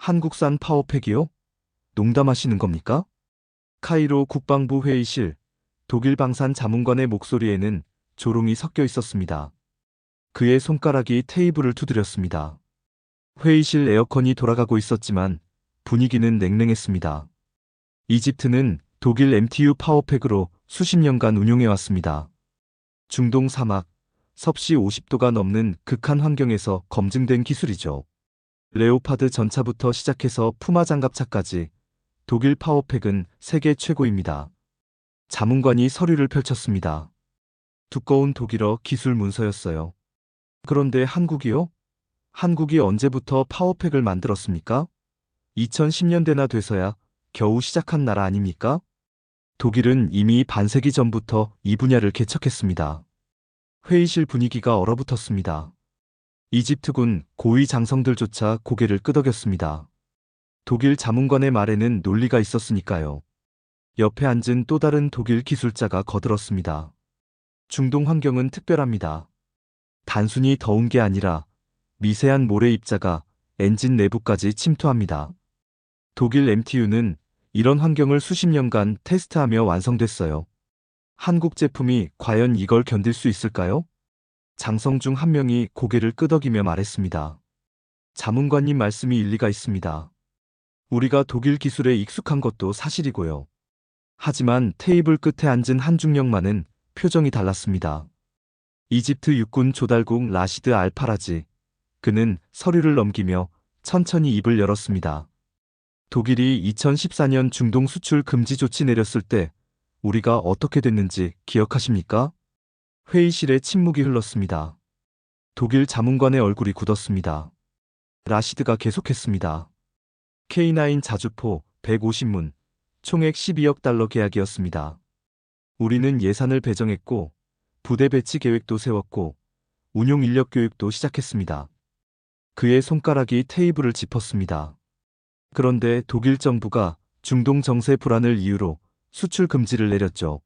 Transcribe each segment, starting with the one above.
한국산 파워팩이요? 농담하시는 겁니까? 카이로 국방부 회의실, 독일 방산 자문관의 목소리에는 조롱이 섞여 있었습니다. 그의 손가락이 테이블을 두드렸습니다. 회의실 에어컨이 돌아가고 있었지만 분위기는 냉랭했습니다. 이집트는 독일 MTU 파워팩으로 수십 년간 운용해왔습니다. 중동 사막, 섭씨 50도가 넘는 극한 환경에서 검증된 기술이죠. 레오파드 전차부터 시작해서 푸마 장갑차까지 독일 파워팩은 세계 최고입니다. 자문관이 서류를 펼쳤습니다. 두꺼운 독일어 기술 문서였어요. 그런데 한국이요? 한국이 언제부터 파워팩을 만들었습니까? 2010년대나 돼서야 겨우 시작한 나라 아닙니까? 독일은 이미 반세기 전부터 이 분야를 개척했습니다. 회의실 분위기가 얼어붙었습니다. 이집트군 고위 장성들조차 고개를 끄덕였습니다. 독일 자문관의 말에는 논리가 있었으니까요. 옆에 앉은 또 다른 독일 기술자가 거들었습니다. 중동 환경은 특별합니다. 단순히 더운 게 아니라 미세한 모래 입자가 엔진 내부까지 침투합니다. 독일 MTU는 이런 환경을 수십 년간 테스트하며 완성됐어요. 한국 제품이 과연 이걸 견딜 수 있을까요? 장성 중 한 명이 고개를 끄덕이며 말했습니다. 자문관님 말씀이 일리가 있습니다. 우리가 독일 기술에 익숙한 것도 사실이고요. 하지만 테이블 끝에 앉은 한중령만은 표정이 달랐습니다. 이집트 육군 조달국 라시드 알파라지. 그는 서류를 넘기며 천천히 입을 열었습니다. 독일이 2014년 중동 수출 금지 조치 내렸을 때 우리가 어떻게 됐는지 기억하십니까? 회의실에 침묵이 흘렀습니다. 독일 자문관의 얼굴이 굳었습니다. 라시드가 계속했습니다. K9 자주포 150문, 총액 12억 달러 계약이었습니다. 우리는 예산을 배정했고 부대 배치 계획도 세웠고 운용 인력 교육도 시작했습니다. 그의 손가락이 테이블을 짚었습니다. 그런데 독일 정부가 중동 정세 불안을 이유로 수출 금지를 내렸죠.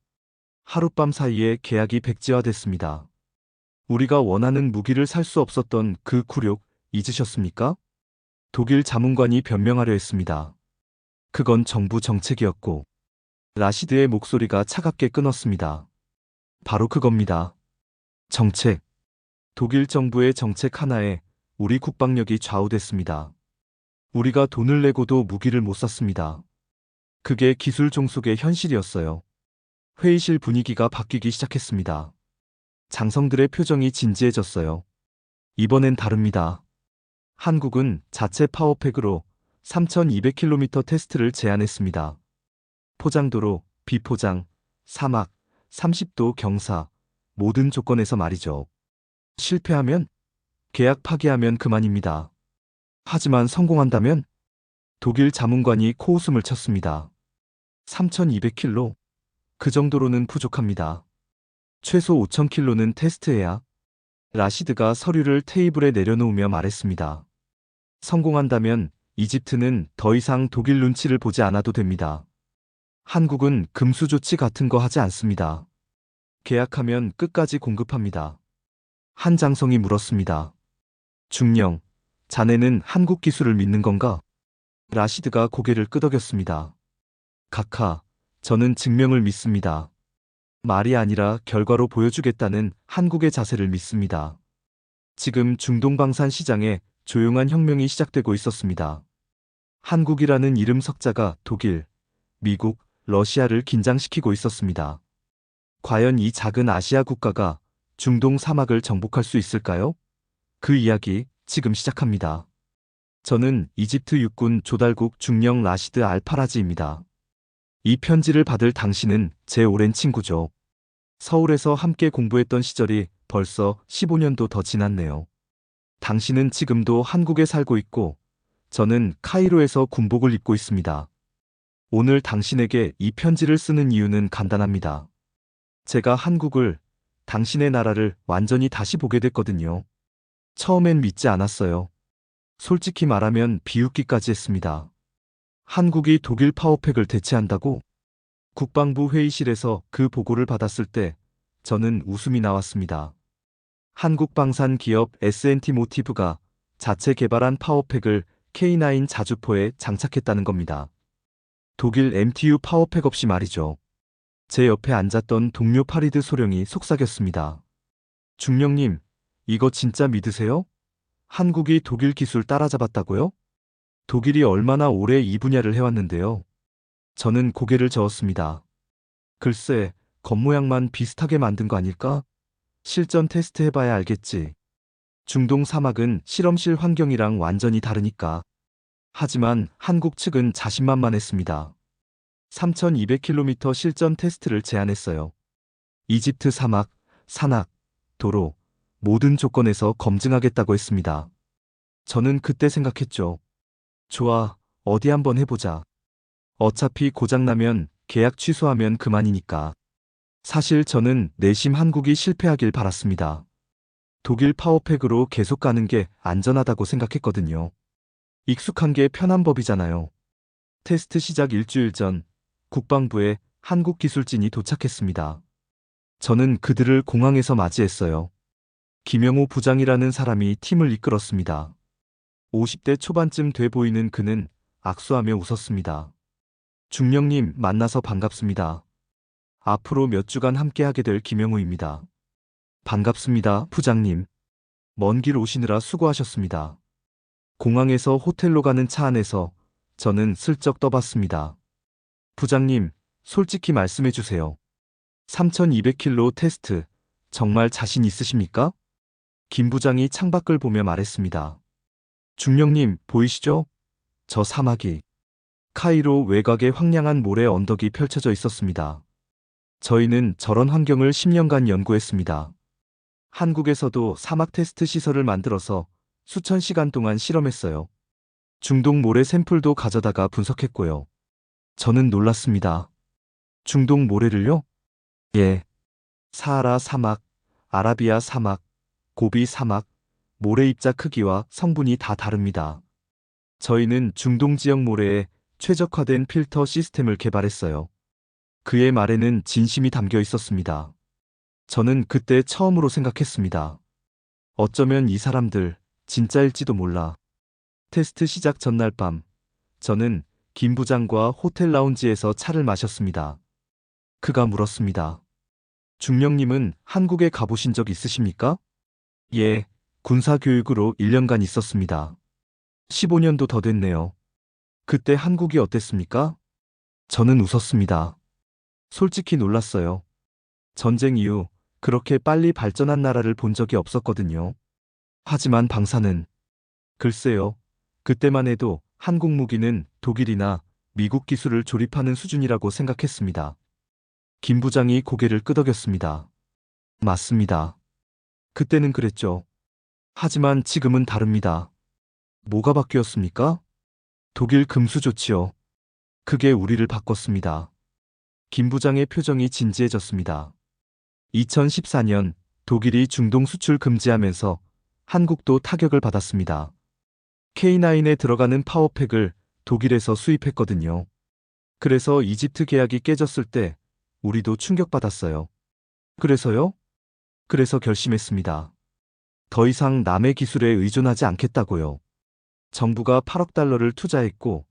하룻밤 사이에 계약이 백지화됐습니다. 우리가 원하는 무기를 살 수 없었던 그 굴욕 잊으셨습니까? 독일 자문관이 변명하려 했습니다. 그건 정부 정책이었고 라시드의 목소리가 차갑게 끊었습니다. 바로 그겁니다. 정책. 독일 정부의 정책 하나에 우리 국방력이 좌우됐습니다. 우리가 돈을 내고도 무기를 못 샀습니다. 그게 기술 종속의 현실이었어요. 회의실 분위기가 바뀌기 시작했습니다. 장성들의 표정이 진지해졌어요. 이번엔 다릅니다. 한국은 자체 파워팩으로 3200km 테스트를 제안했습니다. 포장도로, 비포장, 사막, 30도 경사, 모든 조건에서 말이죠. 실패하면? 계약 파기하면 그만입니다. 하지만 성공한다면? 독일 자문관이 코웃음을 쳤습니다. 3200km? 그 정도로는 부족합니다. 최소 5000km는 테스트해야. 라시드가 서류를 테이블에 내려놓으며 말했습니다. 성공한다면 이집트는 더 이상 독일 눈치를 보지 않아도 됩니다. 한국은 금수 조치 같은 거 하지 않습니다. 계약하면 끝까지 공급합니다. 한장성이 물었습니다. 중령, 자네는 한국 기술을 믿는 건가? 라시드가 고개를 끄덕였습니다. 각하, 저는 증명을 믿습니다. 말이 아니라 결과로 보여주겠다는 한국의 자세를 믿습니다. 지금 중동 방산 시장에 조용한 혁명이 시작되고 있었습니다. 한국이라는 이름 석자가 독일, 미국, 러시아를 긴장시키고 있었습니다. 과연 이 작은 아시아 국가가 중동 사막을 정복할 수 있을까요? 그 이야기 지금 시작합니다. 저는 이집트 육군 조달국 중령 라시드 알파라지입니다. 이 편지를 받을 당신은 제 오랜 친구죠. 서울에서 함께 공부했던 시절이 벌써 15년도 더 지났네요. 당신은 지금도 한국에 살고 있고 저는 카이로에서 군복을 입고 있습니다. 오늘 당신에게 이 편지를 쓰는 이유는 간단합니다. 제가 한국을, 당신의 나라를 완전히 다시 보게 됐거든요. 처음엔 믿지 않았어요. 솔직히 말하면 비웃기까지 했습니다. 한국이 독일 파워팩을 대체한다고? 국방부 회의실에서 그 보고를 받았을 때 저는 웃음이 나왔습니다. 한국 방산 기업 S&T 모티브가 자체 개발한 파워팩을 K9 자주포에 장착했다는 겁니다. 독일 MTU 파워팩 없이 말이죠. 제 옆에 앉았던 동료 파리드 소령이 속삭였습니다. 중령님, 이거 진짜 믿으세요? 한국이 독일 기술 따라잡았다고요? 독일이 얼마나 오래 이 분야를 해왔는데요. 저는 고개를 저었습니다. 글쎄, 겉모양만 비슷하게 만든 거 아닐까? 실전 테스트 해봐야 알겠지. 중동 사막은 실험실 환경이랑 완전히 다르니까. 하지만 한국 측은 자신만만했습니다. 3200km 실전 테스트를 제안했어요. 이집트 사막, 산악, 도로, 모든 조건에서 검증하겠다고 했습니다. 저는 그때 생각했죠. 좋아, 어디 한번 해보자. 어차피 고장나면 계약 취소하면 그만이니까. 사실 저는 내심 한국이 실패하길 바랐습니다. 독일 파워팩으로 계속 가는 게 안전하다고 생각했거든요. 익숙한 게 편한 법이잖아요. 테스트 시작 일주일 전 국방부에 한국 기술진이 도착했습니다. 저는 그들을 공항에서 맞이했어요. 김영호 부장이라는 사람이 팀을 이끌었습니다. 50대 초반쯤 돼 보이는 그는 악수하며 웃었습니다. 중령님 만나서 반갑습니다. 앞으로 몇 주간 함께하게 될 김영호입니다. 반갑습니다, 부장님. 먼 길 오시느라 수고하셨습니다. 공항에서 호텔로 가는 차 안에서 저는 슬쩍 떠봤습니다. 부장님, 솔직히 말씀해 주세요. 3200km 테스트, 정말 자신 있으십니까? 김 부장이 창밖을 보며 말했습니다. 중령님, 보이시죠? 저 사막이. 카이로 외곽에 황량한 모래 언덕이 펼쳐져 있었습니다. 저희는 저런 환경을 10년간 연구했습니다. 한국에서도 사막 테스트 시설을 만들어서 수천 시간 동안 실험했어요. 중동 모래 샘플도 가져다가 분석했고요. 저는 놀랐습니다. 중동 모래를요? 예. 사하라 사막, 아라비아 사막, 고비 사막, 모래 입자 크기와 성분이 다 다릅니다. 저희는 중동 지역 모래에 최적화된 필터 시스템을 개발했어요. 그의 말에는 진심이 담겨 있었습니다. 저는 그때 처음으로 생각했습니다. 어쩌면 이 사람들 진짜일지도 몰라. 테스트 시작 전날 밤, 저는 김 부장과 호텔 라운지에서 차를 마셨습니다. 그가 물었습니다. 중령님은 한국에 가보신 적 있으십니까? 예, 군사교육으로 1년간 있었습니다. 15년도 더 됐네요. 그때 한국이 어땠습니까? 저는 웃었습니다. 솔직히 놀랐어요. 전쟁 이후 그렇게 빨리 발전한 나라를 본 적이 없었거든요. 하지만 방사는, 글쎄요, 그때만 해도 한국 무기는 독일이나 미국 기술을 조립하는 수준이라고 생각했습니다. 김 부장이 고개를 끄덕였습니다. 맞습니다. 그때는 그랬죠. 하지만 지금은 다릅니다. 뭐가 바뀌었습니까? 독일 금수 조치요. 그게 우리를 바꿨습니다. 김 부장의 표정이 진지해졌습니다. 2014년 독일이 중동 수출 금지하면서 한국도 타격을 받았습니다. K9에 들어가는 파워팩을 독일에서 수입했거든요. 그래서 이집트 계약이 깨졌을 때 우리도 충격받았어요. 그래서요? 그래서 결심했습니다. 더 이상 남의 기술에 의존하지 않겠다고요. 정부가 8억 달러를 투자했고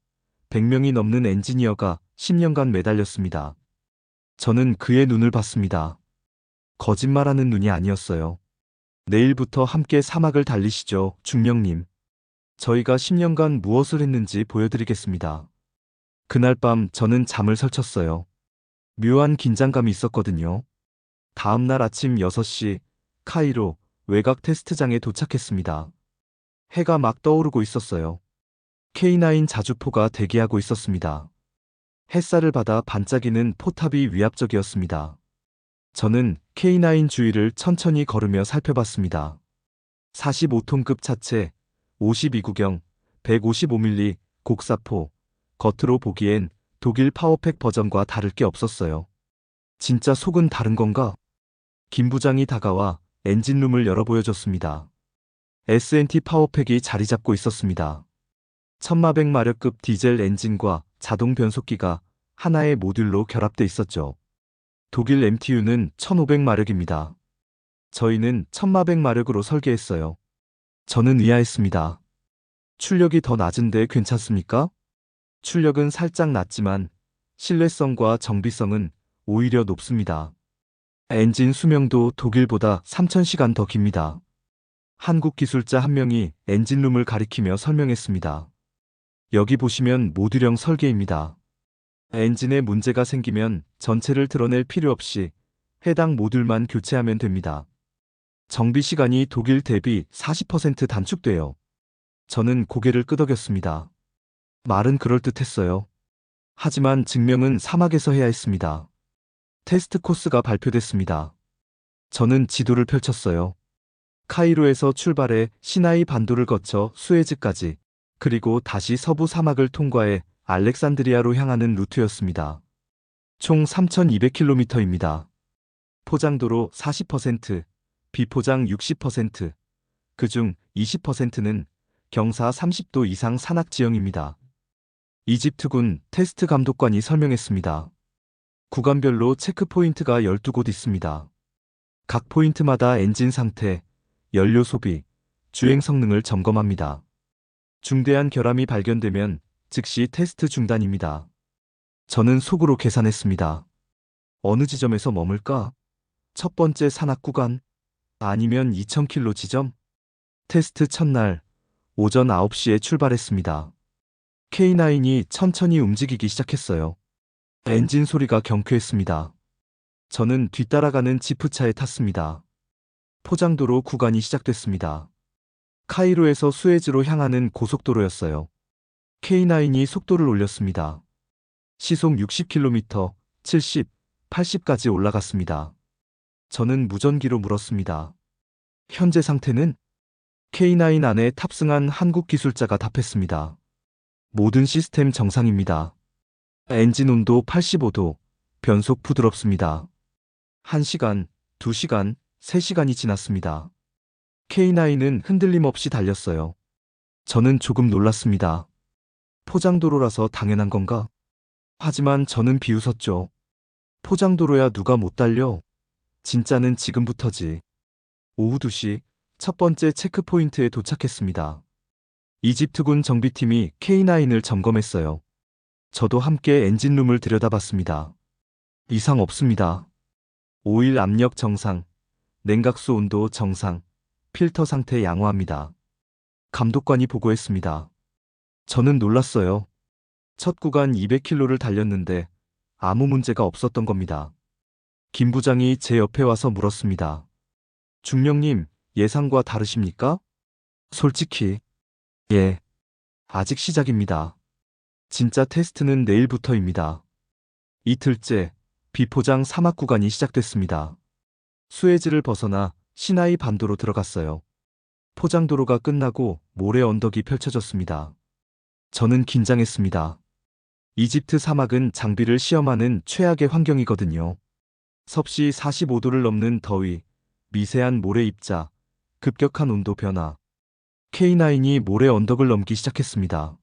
100명이 넘는 엔지니어가 10년간 매달렸습니다. 저는 그의 눈을 봤습니다. 거짓말하는 눈이 아니었어요. 내일부터 함께 사막을 달리시죠, 중령님. 저희가 10년간 무엇을 했는지 보여드리겠습니다. 그날 밤 저는 잠을 설쳤어요. 묘한 긴장감이 있었거든요. 다음 날 아침 6시 카이로 외곽 테스트장에 도착했습니다. 해가 막 떠오르고 있었어요. K9 자주포가 대기하고 있었습니다. 햇살을 받아 반짝이는 포탑이 위압적이었습니다. 저는 K9 주위를 천천히 걸으며 살펴봤습니다. 45톤급 차체, 52구경, 155mm 곡사포, 겉으로 보기엔 독일 파워팩 버전과 다를 게 없었어요. 진짜 속은 다른 건가? 김 부장이 다가와 엔진룸을 열어 보여줬습니다. S&T 파워팩이 자리 잡고 있었습니다. 1400마력급 디젤 엔진과 자동 변속기가 하나의 모듈로 결합돼 있었죠. 독일 MTU는 1500마력입니다. 저희는 1400마력으로 설계했어요. 저는 의아했습니다. 출력이 더 낮은데 괜찮습니까? 출력은 살짝 낮지만 신뢰성과 정비성은 오히려 높습니다. 엔진 수명도 독일보다 3,000시간 더 깁니다. 한국 기술자 한 명이 엔진룸을 가리키며 설명했습니다. 여기 보시면 모듈형 설계입니다. 엔진에 문제가 생기면 전체를 드러낼 필요 없이 해당 모듈만 교체하면 됩니다. 정비 시간이 독일 대비 40% 단축돼요. 저는 고개를 끄덕였습니다. 말은 그럴듯했어요. 하지만 증명은 사막에서 해야 했습니다. 테스트 코스가 발표됐습니다. 저는 지도를 펼쳤어요. 카이로에서 출발해 시나이 반도를 거쳐 수에즈까지, 그리고 다시 서부 사막을 통과해 알렉산드리아로 향하는 루트였습니다. 총 3,200km입니다. 포장도로 40%, 비포장 60%, 그중 20%는 경사 30도 이상 산악 지형입니다. 이집트군 테스트 감독관이 설명했습니다. 구간별로 체크포인트가 12곳 있습니다. 각 포인트마다 엔진 상태, 연료 소비, 주행 성능을 점검합니다. 중대한 결함이 발견되면 즉시 테스트 중단입니다. 저는 속으로 계산했습니다. 어느 지점에서 머물까? 첫 번째 산악 구간? 아니면 2,000km 지점? 테스트 첫날, 오전 9시에 출발했습니다. K9이 천천히 움직이기 시작했어요. 엔진 소리가 경쾌했습니다. 저는 뒤따라가는 지프차에 탔습니다. 포장도로 구간이 시작됐습니다. 카이로에서 수에즈로 향하는 고속도로였어요. K9이 속도를 올렸습니다. 시속 60km, 70, 80까지 올라갔습니다. 저는 무전기로 물었습니다. 현재 상태는? K9 안에 탑승한 한국 기술자가 답했습니다. 모든 시스템 정상입니다. 엔진 온도 85도, 변속 부드럽습니다. 1시간, 2시간, 3시간이 지났습니다. K9은 흔들림 없이 달렸어요. 저는 조금 놀랐습니다. 포장도로라서 당연한 건가? 하지만 저는 비웃었죠. 포장도로야 누가 못 달려? 진짜는 지금부터지. 오후 2시 첫 번째 체크포인트에 도착했습니다. 이집트군 정비팀이 K9을 점검했어요. 저도 함께 엔진룸을 들여다봤습니다. 이상 없습니다. 오일 압력 정상, 냉각수 온도 정상, 필터 상태 양호합니다. 감독관이 보고했습니다. 저는 놀랐어요. 첫 구간 200km를 달렸는데 아무 문제가 없었던 겁니다. 김 부장이 제 옆에 와서 물었습니다. 중령님, 예상과 다르십니까? 솔직히, 예. 아직 시작입니다. 진짜 테스트는 내일부터입니다. 이틀째, 비포장 사막 구간이 시작됐습니다. 수에즈를 벗어나 시나이 반도로 들어갔어요. 포장도로가 끝나고 모래 언덕이 펼쳐졌습니다. 저는 긴장했습니다. 이집트 사막은 장비를 시험하는 최악의 환경이거든요. 섭씨 45도를 넘는 더위, 미세한 모래 입자, 급격한 온도 변화. K9이 모래 언덕을 넘기 시작했습니다.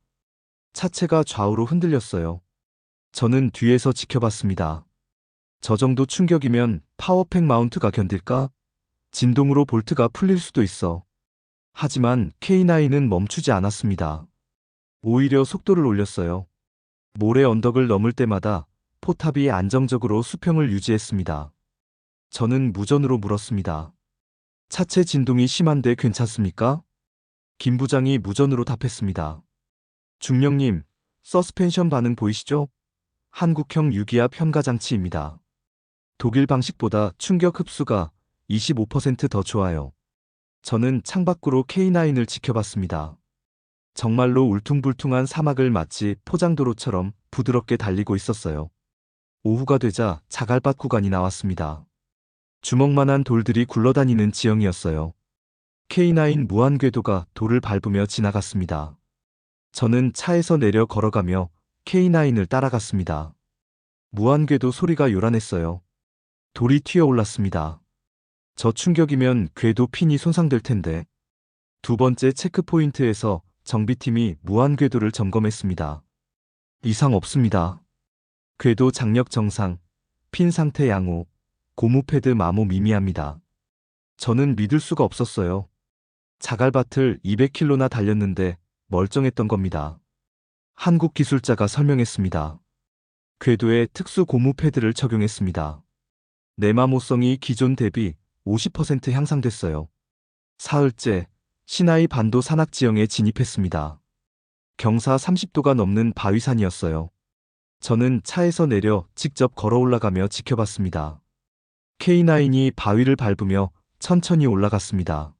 차체가 좌우로 흔들렸어요. 저는 뒤에서 지켜봤습니다. 저 정도 충격이면 파워팩 마운트가 견딜까? 진동으로 볼트가 풀릴 수도 있어. 하지만 K9은 멈추지 않았습니다. 오히려 속도를 올렸어요. 모래 언덕을 넘을 때마다 포탑이 안정적으로 수평을 유지했습니다. 저는 무전으로 물었습니다. 차체 진동이 심한데 괜찮습니까? 김 부장이 무전으로 답했습니다. 중령님, 서스펜션 반응 보이시죠? 한국형 유기압 현가 장치입니다. 독일 방식보다 충격 흡수가 25% 더 좋아요. 저는 창밖으로 K9을 지켜봤습니다. 정말로 울퉁불퉁한 사막을 마치 포장도로처럼 부드럽게 달리고 있었어요. 오후가 되자 자갈밭 구간이 나왔습니다. 주먹만한 돌들이 굴러다니는 지형이었어요. K9 무한궤도가 돌을 밟으며 지나갔습니다. 저는 차에서 내려 걸어가며 K9을 따라갔습니다. 무한궤도 소리가 요란했어요. 돌이 튀어올랐습니다. 저 충격이면 궤도 핀이 손상될 텐데. 두 번째 체크포인트에서 정비팀이 무한궤도를 점검했습니다. 이상 없습니다. 궤도 장력 정상, 핀 상태 양호, 고무 패드 마모 미미합니다. 저는 믿을 수가 없었어요. 자갈밭을 200km나 달렸는데 멀쩡했던 겁니다. 한국 기술자가 설명했습니다. 궤도에 특수 고무 패드를 적용했습니다. 내마모성이 기존 대비 50% 향상됐어요. 사흘째, 시나이 반도 산악 지형에 진입했습니다. 경사 30도가 넘는 바위산이었어요. 저는 차에서 내려 직접 걸어 올라가며 지켜봤습니다. K9이 바위를 밟으며 천천히 올라갔습니다.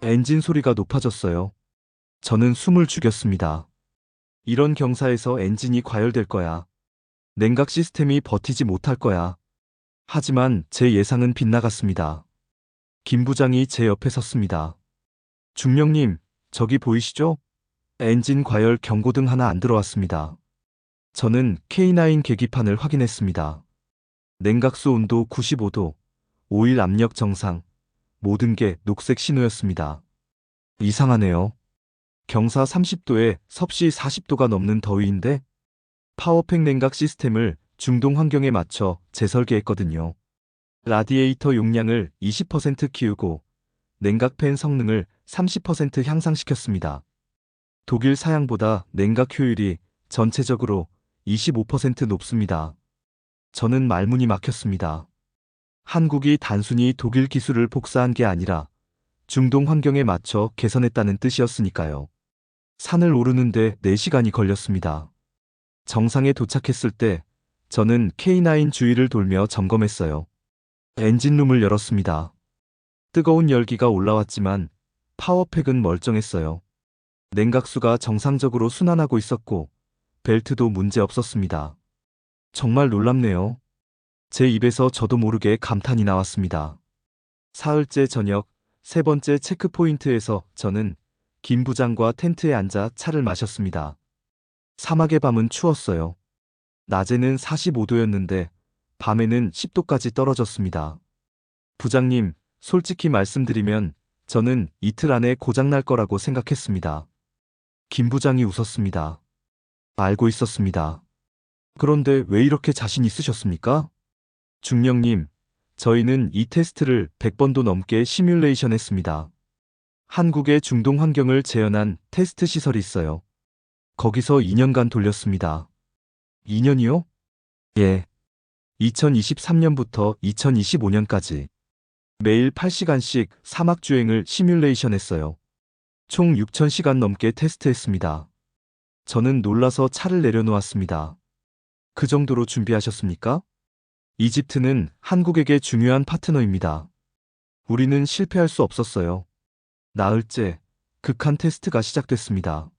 엔진 소리가 높아졌어요. 저는 숨을 죽였습니다. 이런 경사에서 엔진이 과열될 거야. 냉각 시스템이 버티지 못할 거야. 하지만 제 예상은 빗나갔습니다. 김 부장이 제 옆에 섰습니다. 중령님, 저기 보이시죠? 엔진 과열 경고등 하나 안 들어왔습니다. 저는 K9 계기판을 확인했습니다. 냉각수 온도 95도, 오일 압력 정상, 모든 게 녹색 신호였습니다. 이상하네요. 경사 30도에 섭씨 40도가 넘는 더위인데 파워팩 냉각 시스템을 중동 환경에 맞춰 재설계했거든요. 라디에이터 용량을 20% 키우고 냉각팬 성능을 30% 향상시켰습니다. 독일 사양보다 냉각 효율이 전체적으로 25% 높습니다. 저는 말문이 막혔습니다. 한국이 단순히 독일 기술을 복사한 게 아니라 중동 환경에 맞춰 개선했다는 뜻이었으니까요. 산을 오르는데 4시간이 걸렸습니다. 정상에 도착했을 때 저는 K9 주위를 돌며 점검했어요. 엔진룸을 열었습니다. 뜨거운 열기가 올라왔지만 파워팩은 멀쩡했어요. 냉각수가 정상적으로 순환하고 있었고 벨트도 문제 없었습니다. 정말 놀랍네요. 제 입에서 저도 모르게 감탄이 나왔습니다. 사흘째 저녁, 세 번째 체크포인트에서 저는 김 부장과 텐트에 앉아 차를 마셨습니다. 사막의 밤은 추웠어요. 낮에는 45도였는데 밤에는 10도까지 떨어졌습니다. 부장님, 솔직히 말씀드리면 저는 이틀 안에 고장날 거라고 생각했습니다. 김 부장이 웃었습니다. 알고 있었습니다. 그런데 왜 이렇게 자신 있으셨습니까? 중령님, 저희는 이 테스트를 100번도 넘게 시뮬레이션 했습니다. 한국의 중동 환경을 재현한 테스트 시설이 있어요. 거기서 2년간 돌렸습니다. 2년이요? 예. 2023년부터 2025년까지 매일 8시간씩 사막 주행을 시뮬레이션 했어요. 총 6,000시간 넘게 테스트했습니다. 저는 놀라서 차를 내려놓았습니다. 그 정도로 준비하셨습니까? 이집트는 한국에게 중요한 파트너입니다. 우리는 실패할 수 없었어요. 나흘째, 극한 테스트가 시작됐습니다.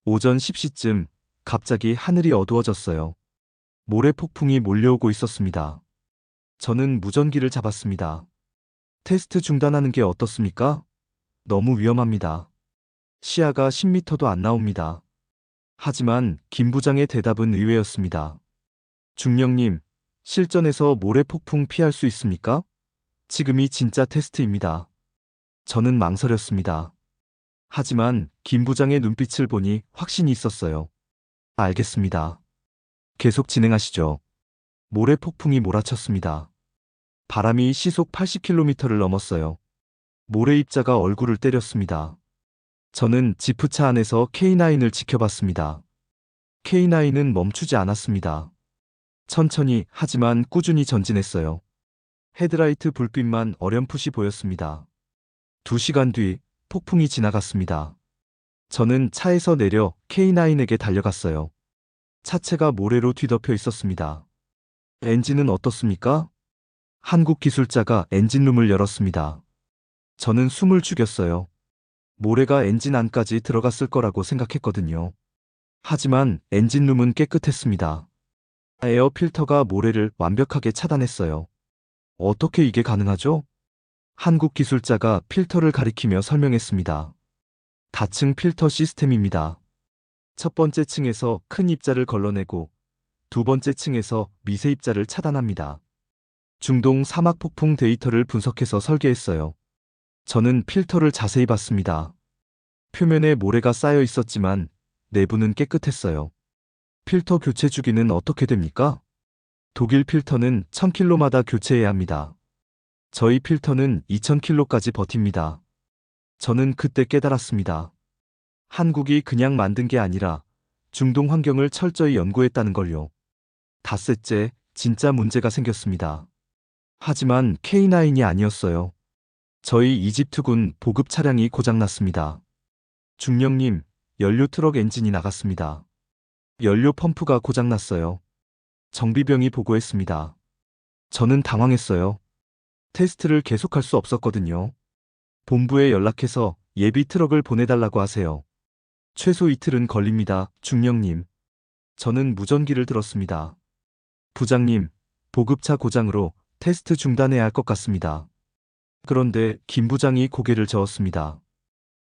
오전 10시쯤 갑자기 하늘이 어두워졌어요. 모래 폭풍이 몰려오고 있었습니다. 저는 무전기를 잡았습니다. 테스트 중단하는 게 어떻습니까? 너무 위험합니다. 시야가 10m도 안 나옵니다. 하지만 김 부장의 대답은 의외였습니다. 중령님, 실전에서 모래 폭풍 피할 수 있습니까? 지금이 진짜 테스트입니다. 저는 망설였습니다. 하지만 김 부장의 눈빛을 보니 확신이 있었어요. 알겠습니다. 계속 진행하시죠. 모래 폭풍이 몰아쳤습니다. 바람이 시속 80km를 넘었어요. 모래 입자가 얼굴을 때렸습니다. 저는 지프차 안에서 K9을 지켜봤습니다. K9은 멈추지 않았습니다. 천천히 하지만 꾸준히 전진했어요. 헤드라이트 불빛만 어렴풋이 보였습니다. 2시간 뒤 폭풍이 지나갔습니다. 저는 차에서 내려 K9에게 달려갔어요. 차체가 모래로 뒤덮여 있었습니다. 엔진은 어떻습니까? 한국 기술자가 엔진룸을 열었습니다. 저는 숨을 죽였어요. 모래가 엔진 안까지 들어갔을 거라고 생각했거든요. 하지만 엔진룸은 깨끗했습니다. 에어 필터가 모래를 완벽하게 차단했어요. 어떻게 이게 가능하죠? 한국 기술자가 필터를 가리키며 설명했습니다. 다층 필터 시스템입니다. 첫 번째 층에서 큰 입자를 걸러내고 두 번째 층에서 미세 입자를 차단합니다. 중동 사막 폭풍 데이터를 분석해서 설계했어요. 저는 필터를 자세히 봤습니다. 표면에 모래가 쌓여 있었지만 내부는 깨끗했어요. 필터 교체 주기는 어떻게 됩니까? 독일 필터는 1000km마다 교체해야 합니다. 저희 필터는 2000km까지 버팁니다. 저는 그때 깨달았습니다. 한국이 그냥 만든 게 아니라 중동 환경을 철저히 연구했다는 걸요. 닷새째 진짜 문제가 생겼습니다. 하지만 K9이 아니었어요. 저희 이집트군 보급 차량이 고장났습니다. 중령님, 연료 트럭 엔진이 나갔습니다. 연료 펌프가 고장났어요. 정비병이 보고했습니다. 저는 당황했어요. 테스트를 계속할 수 없었거든요. 본부에 연락해서 예비 트럭을 보내달라고 하세요. 최소 이틀은 걸립니다, 중령님. 저는 무전기를 들었습니다. 부장님, 보급차 고장으로 테스트 중단해야 할 것 같습니다. 그런데 김 부장이 고개를 저었습니다.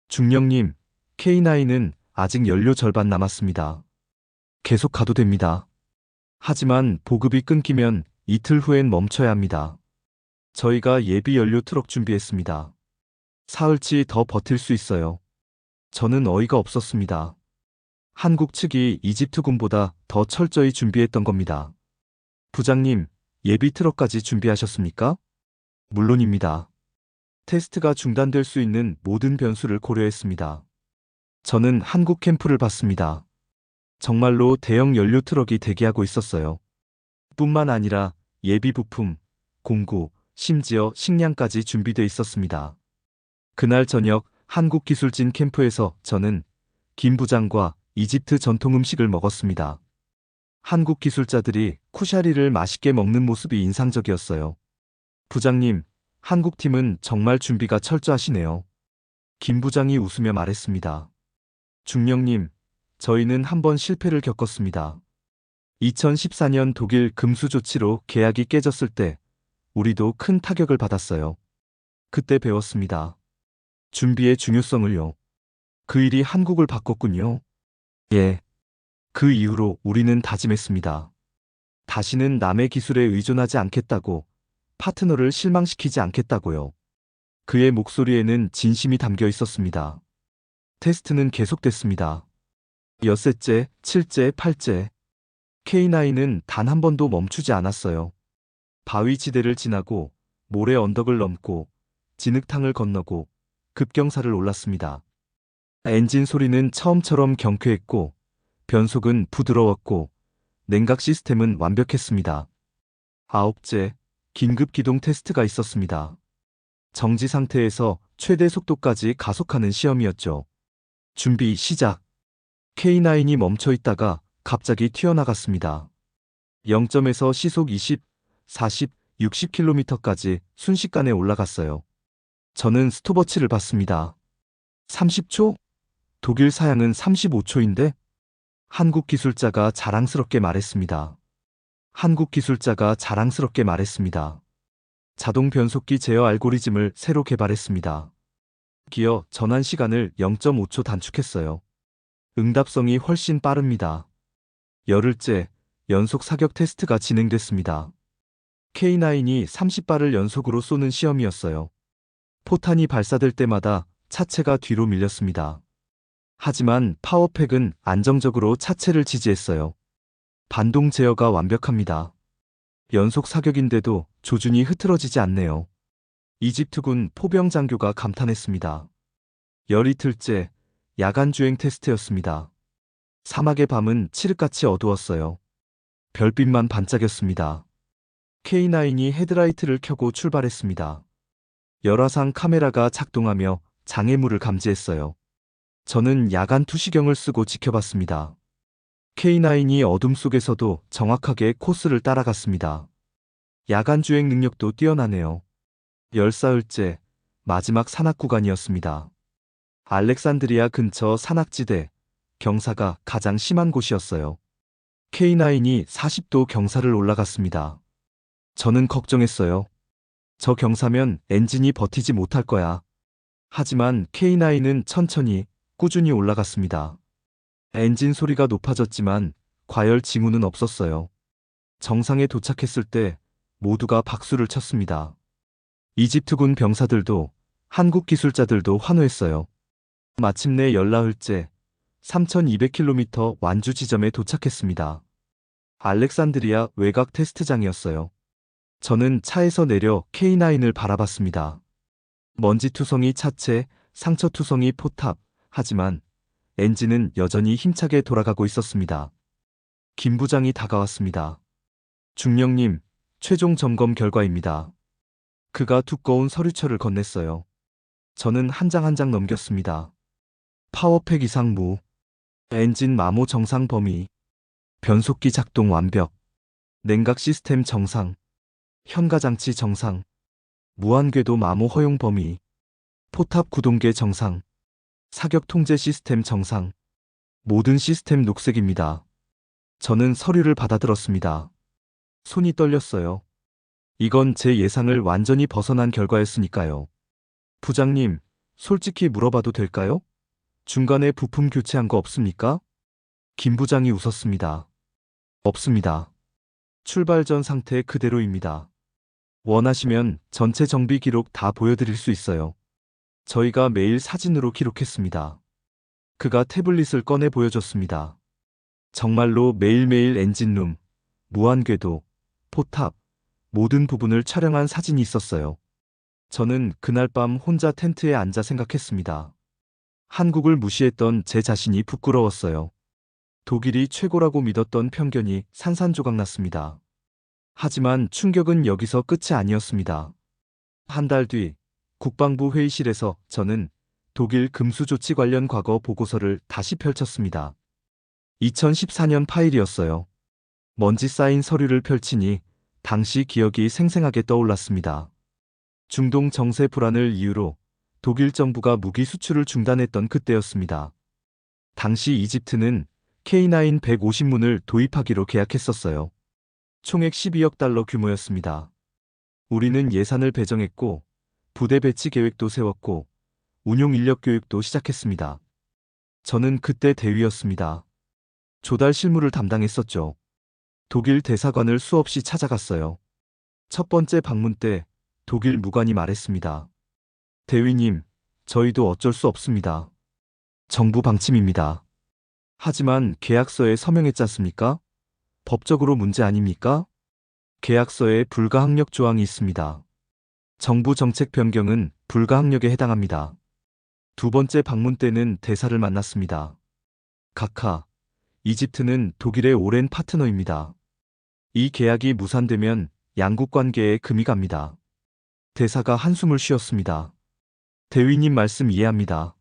중령님, K9은 아직 연료 절반 남았습니다. 계속 가도 됩니다. 하지만 보급이 끊기면 이틀 후엔 멈춰야 합니다. 저희가 예비 연료 트럭 준비했습니다. 사흘치 더 버틸 수 있어요. 저는 어이가 없었습니다. 한국 측이 이집트군보다 더 철저히 준비했던 겁니다. 부장님, 예비 트럭까지 준비하셨습니까? 물론입니다. 테스트가 중단될 수 있는 모든 변수를 고려했습니다. 저는 한국 캠프를 봤습니다. 정말로 대형 연료 트럭이 대기하고 있었어요. 뿐만 아니라 예비 부품, 공구, 심지어 식량까지 준비돼 있었습니다. 그날 저녁 한국기술진 캠프에서 저는 김 부장과 이집트 전통 음식을 먹었습니다. 한국 기술자들이 쿠샤리를 맛있게 먹는 모습이 인상적이었어요. 부장님, 한국팀은 정말 준비가 철저하시네요. 김 부장이 웃으며 말했습니다. 중령님, 저희는 한 번 실패를 겪었습니다. 2014년 독일 금수 조치로 계약이 깨졌을 때 우리도 큰 타격을 받았어요. 그때 배웠습니다. 준비의 중요성을요. 그 일이 한국을 바꿨군요. 예. 그 이후로 우리는 다짐했습니다. 다시는 남의 기술에 의존하지 않겠다고, 파트너를 실망시키지 않겠다고요. 그의 목소리에는 진심이 담겨 있었습니다. 테스트는 계속됐습니다. 엿새째, 7째, 8째. K9은 단 한 번도 멈추지 않았어요. 바위 지대를 지나고, 모래 언덕을 넘고, 진흙탕을 건너고, 급경사를 올랐습니다. 엔진 소리는 처음처럼 경쾌했고, 변속은 부드러웠고, 냉각 시스템은 완벽했습니다. 9째, 긴급 기동 테스트가 있었습니다. 정지 상태에서 최대 속도까지 가속하는 시험이었죠. 준비 시작. K9이 멈춰 있다가 갑자기 튀어나갔습니다. 0점에서 시속 20, 40, 60km까지 순식간에 올라갔어요. 저는 스톱워치를 봤습니다. 30초? 독일 사양은 35초인데? 한국 기술자가 자랑스럽게 말했습니다. 한국 기술자가 자랑스럽게 말했습니다. 자동 변속기 제어 알고리즘을 새로 개발했습니다. 기어 전환 시간을 0.5초 단축했어요. 응답성이 훨씬 빠릅니다. 열흘째 연속 사격 테스트가 진행됐습니다. K9이 30발을 연속으로 쏘는 시험이었어요. 포탄이 발사될 때마다 차체가 뒤로 밀렸습니다. 하지만 파워팩은 안정적으로 차체를 지지했어요. 반동 제어가 완벽합니다. 연속 사격인데도 조준이 흐트러지지 않네요. 이집트군 포병 장교가 감탄했습니다. 열이틀째 야간 주행 테스트였습니다. 사막의 밤은 칠흑같이 어두웠어요. 별빛만 반짝였습니다. K9이 헤드라이트를 켜고 출발했습니다. 열화상 카메라가 작동하며 장애물을 감지했어요. 저는 야간 투시경을 쓰고 지켜봤습니다. K9이 어둠 속에서도 정확하게 코스를 따라갔습니다. 야간 주행 능력도 뛰어나네요. 14흘째 마지막 산악 구간이었습니다. 알렉산드리아 근처 산악지대, 경사가 가장 심한 곳이었어요. K9이 40도 경사를 올라갔습니다. 저는 걱정했어요. 저 경사면 엔진이 버티지 못할 거야. 하지만 K9은 천천히, 꾸준히 올라갔습니다. 엔진 소리가 높아졌지만 과열 징후는 없었어요. 정상에 도착했을 때 모두가 박수를 쳤습니다. 이집트군 병사들도 한국 기술자들도 환호했어요. 마침내 열나흘째 3200km 완주 지점에 도착했습니다. 알렉산드리아 외곽 테스트장이었어요. 저는 차에서 내려 K9을 바라봤습니다. 먼지투성이 차체, 상처투성이 포탑, 하지만 엔진은 여전히 힘차게 돌아가고 있었습니다. 김 부장이 다가왔습니다. 중령님, 최종 점검 결과입니다. 그가 두꺼운 서류철을 건넸어요. 저는 한 장 한 장 넘겼습니다. 파워팩 이상 무, 엔진 마모 정상 범위, 변속기 작동 완벽, 냉각 시스템 정상, 현가장치 정상, 무한궤도 마모 허용 범위, 포탑 구동계 정상, 사격 통제 시스템 정상, 모든 시스템 녹색입니다. 저는 서류를 받아들었습니다. 손이 떨렸어요. 이건 제 예상을 완전히 벗어난 결과였으니까요. 부장님, 솔직히 물어봐도 될까요? 중간에 부품 교체한 거 없습니까? 김 부장이 웃었습니다. 없습니다. 출발 전 상태 그대로입니다. 원하시면 전체 정비 기록 다 보여드릴 수 있어요. 저희가 매일 사진으로 기록했습니다. 그가 태블릿을 꺼내 보여줬습니다. 정말로 매일매일 엔진룸, 무한궤도, 포탑, 모든 부분을 촬영한 사진이 있었어요. 저는 그날 밤 혼자 텐트에 앉아 생각했습니다. 한국을 무시했던 제 자신이 부끄러웠어요. 독일이 최고라고 믿었던 편견이 산산조각 났습니다. 하지만 충격은 여기서 끝이 아니었습니다. 한 달 뒤 국방부 회의실에서 저는 독일 금수조치 관련 과거 보고서를 다시 펼쳤습니다. 2014년 파일이었어요. 먼지 쌓인 서류를 펼치니 당시 기억이 생생하게 떠올랐습니다. 중동 정세 불안을 이유로 독일 정부가 무기 수출을 중단했던 그때였습니다. 당시 이집트는 K9 150문을 도입하기로 계약했었어요. 총액 12억 달러 규모였습니다. 우리는 예산을 배정했고 부대 배치 계획도 세웠고 운용 인력 교육도 시작했습니다. 저는 그때 대위였습니다. 조달 실무를 담당했었죠. 독일 대사관을 수없이 찾아갔어요. 첫 번째 방문 때 독일 무관이 말했습니다. 대위님, 저희도 어쩔 수 없습니다. 정부 방침입니다. 하지만 계약서에 서명했지 않습니까? 법적으로 문제 아닙니까? 계약서에 불가항력 조항이 있습니다. 정부 정책 변경은 불가항력에 해당합니다. 두 번째 방문 때는 대사를 만났습니다. 각하, 이집트는 독일의 오랜 파트너입니다. 이 계약이 무산되면 양국 관계에 금이 갑니다. 대사가 한숨을 쉬었습니다. 대위님 말씀 이해합니다.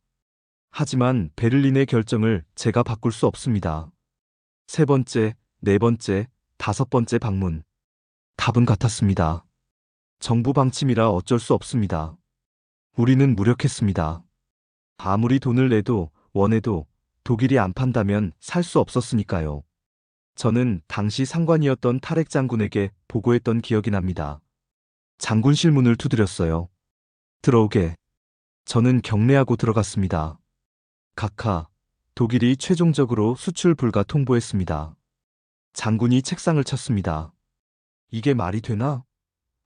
하지만 베를린의 결정을 제가 바꿀 수 없습니다. 세 번째, 네 번째, 다섯 번째 방문. 답은 같았습니다. 정부 방침이라 어쩔 수 없습니다. 우리는 무력했습니다. 아무리 돈을 내도 원해도 독일이 안 판다면 살 수 없었으니까요. 저는 당시 상관이었던 타렉 장군에게 보고했던 기억이 납니다. 장군실 문을 두드렸어요. 들어오게. 저는 경례하고 들어갔습니다. 각하, 독일이 최종적으로 수출 불가 통보했습니다. 장군이 책상을 쳤습니다. 이게 말이 되나?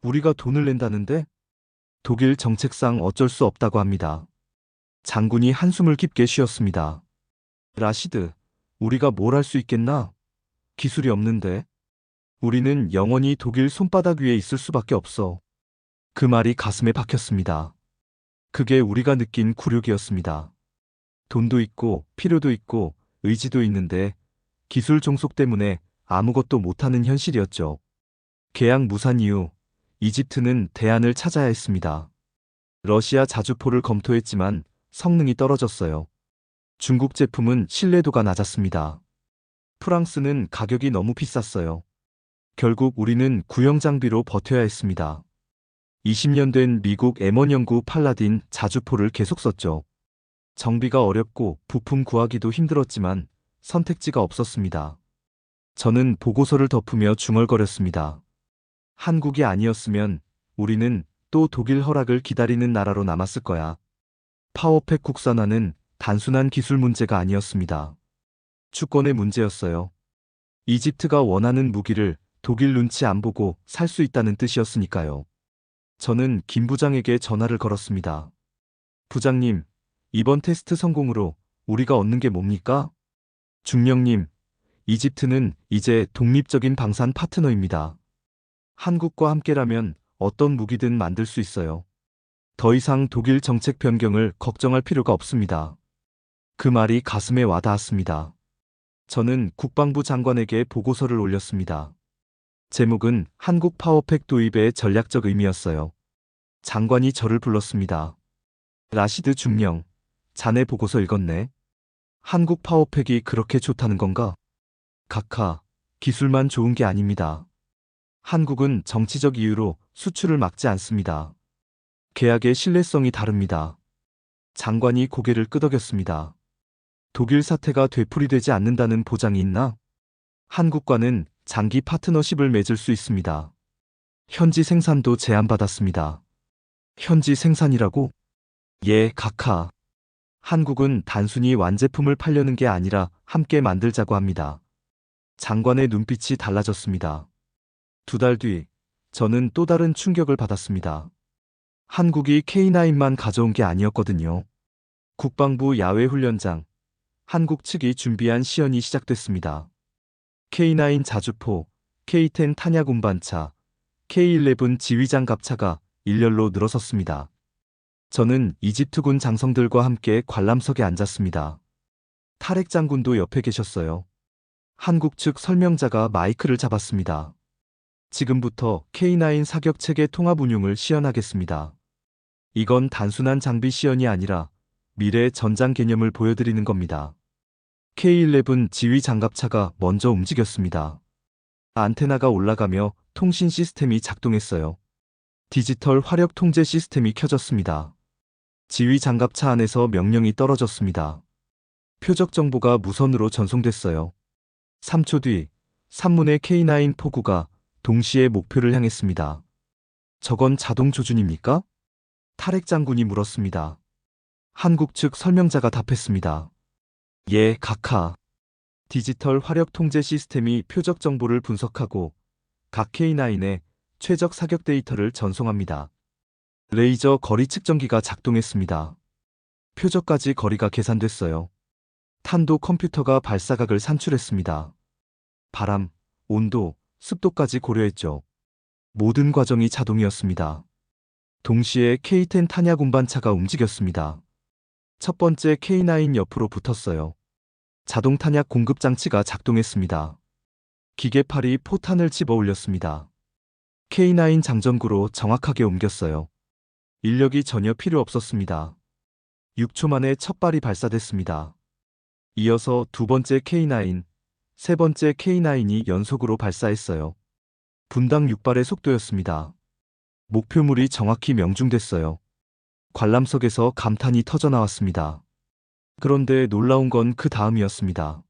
우리가 돈을 낸다는데? 독일 정책상 어쩔 수 없다고 합니다. 장군이 한숨을 깊게 쉬었습니다. 라시드, 우리가 뭘 할 수 있겠나? 기술이 없는데. 우리는 영원히 독일 손바닥 위에 있을 수밖에 없어. 그 말이 가슴에 박혔습니다. 그게 우리가 느낀 굴욕이었습니다. 돈도 있고 필요도 있고 의지도 있는데 기술 종속 때문에 아무것도 못하는 현실이었죠. 계약 무산 이후 이집트는 대안을 찾아야 했습니다. 러시아 자주포를 검토했지만 성능이 떨어졌어요. 중국 제품은 신뢰도가 낮았습니다. 프랑스는 가격이 너무 비쌌어요. 결국 우리는 구형 장비로 버텨야 했습니다. 20년 된 미국 M1 연구 팔라딘 자주포를 계속 썼죠. 정비가 어렵고 부품 구하기도 힘들었지만 선택지가 없었습니다. 저는 보고서를 덮으며 중얼거렸습니다. 한국이 아니었으면 우리는 또 독일 허락을 기다리는 나라로 남았을 거야. 파워팩 국산화는 단순한 기술 문제가 아니었습니다. 주권의 문제였어요. 이집트가 원하는 무기를 독일 눈치 안 보고 살 수 있다는 뜻이었으니까요. 저는 김 부장에게 전화를 걸었습니다. 부장님, 이번 테스트 성공으로 우리가 얻는 게 뭡니까? 중령님, 이집트는 이제 독립적인 방산 파트너입니다. 한국과 함께라면 어떤 무기든 만들 수 있어요. 더 이상 독일 정책 변경을 걱정할 필요가 없습니다. 그 말이 가슴에 와닿았습니다. 저는 국방부 장관에게 보고서를 올렸습니다. 제목은 한국 파워팩 도입의 전략적 의미였어요. 장관이 저를 불렀습니다. 라시드 중령, 자네 보고서 읽었네. 한국 파워팩이 그렇게 좋다는 건가? 각하, 기술만 좋은 게 아닙니다. 한국은 정치적 이유로 수출을 막지 않습니다. 계약의 신뢰성이 다릅니다. 장관이 고개를 끄덕였습니다. 독일 사태가 되풀이되지 않는다는 보장이 있나? 한국과는 장기 파트너십을 맺을 수 있습니다. 현지 생산도 제한받았습니다. 현지 생산이라고? 예, 각하. 한국은 단순히 완제품을 팔려는 게 아니라 함께 만들자고 합니다. 장관의 눈빛이 달라졌습니다. 2달 뒤, 저는 또 다른 충격을 받았습니다. 한국이 K9만 가져온 게 아니었거든요. 국방부 야외훈련장, 한국 측이 준비한 시연이 시작됐습니다. K9 자주포, K10 탄약 운반차, K11 지휘장갑차가 일렬로 늘어섰습니다. 저는 이집트군 장성들과 함께 관람석에 앉았습니다. 타렉 장군도 옆에 계셨어요. 한국 측 설명자가 마이크를 잡았습니다. 지금부터 K9 사격체계 통합 운용을 시연하겠습니다. 이건 단순한 장비 시연이 아니라 미래 전장 개념을 보여드리는 겁니다. K11 지휘 장갑차가 먼저 움직였습니다. 안테나가 올라가며 통신 시스템이 작동했어요. 디지털 화력 통제 시스템이 켜졌습니다. 지휘 장갑차 안에서 명령이 떨어졌습니다. 표적 정보가 무선으로 전송됐어요. 3초 뒤, 산문의 K9 포구가 동시에 목표를 향했습니다. 저건 자동 조준입니까? 타렉 장군이 물었습니다. 한국 측 설명자가 답했습니다. 예, 각하. 디지털 화력 통제 시스템이 표적 정보를 분석하고 각 K9에 최적 사격 데이터를 전송합니다. 레이저 거리 측정기가 작동했습니다. 표적까지 거리가 계산됐어요. 탄도 컴퓨터가 발사각을 산출했습니다. 바람, 온도, 습도까지 고려했죠. 모든 과정이 자동이었습니다. 동시에 K10 탄약 운반차가 움직였습니다. 첫 번째 K9 옆으로 붙었어요. 자동 탄약 공급 장치가 작동했습니다. 기계팔이 포탄을 집어 올렸습니다. K9 장전구로 정확하게 옮겼어요. 인력이 전혀 필요 없었습니다. 6초 만에 첫 발이 발사됐습니다. 이어서 두 번째 K9, 세 번째 K9이 연속으로 발사했어요. 분당 6발의 속도였습니다. 목표물이 정확히 명중됐어요. 관람석에서 감탄이 터져나왔습니다. 그런데 놀라운 건 그 다음이었습니다.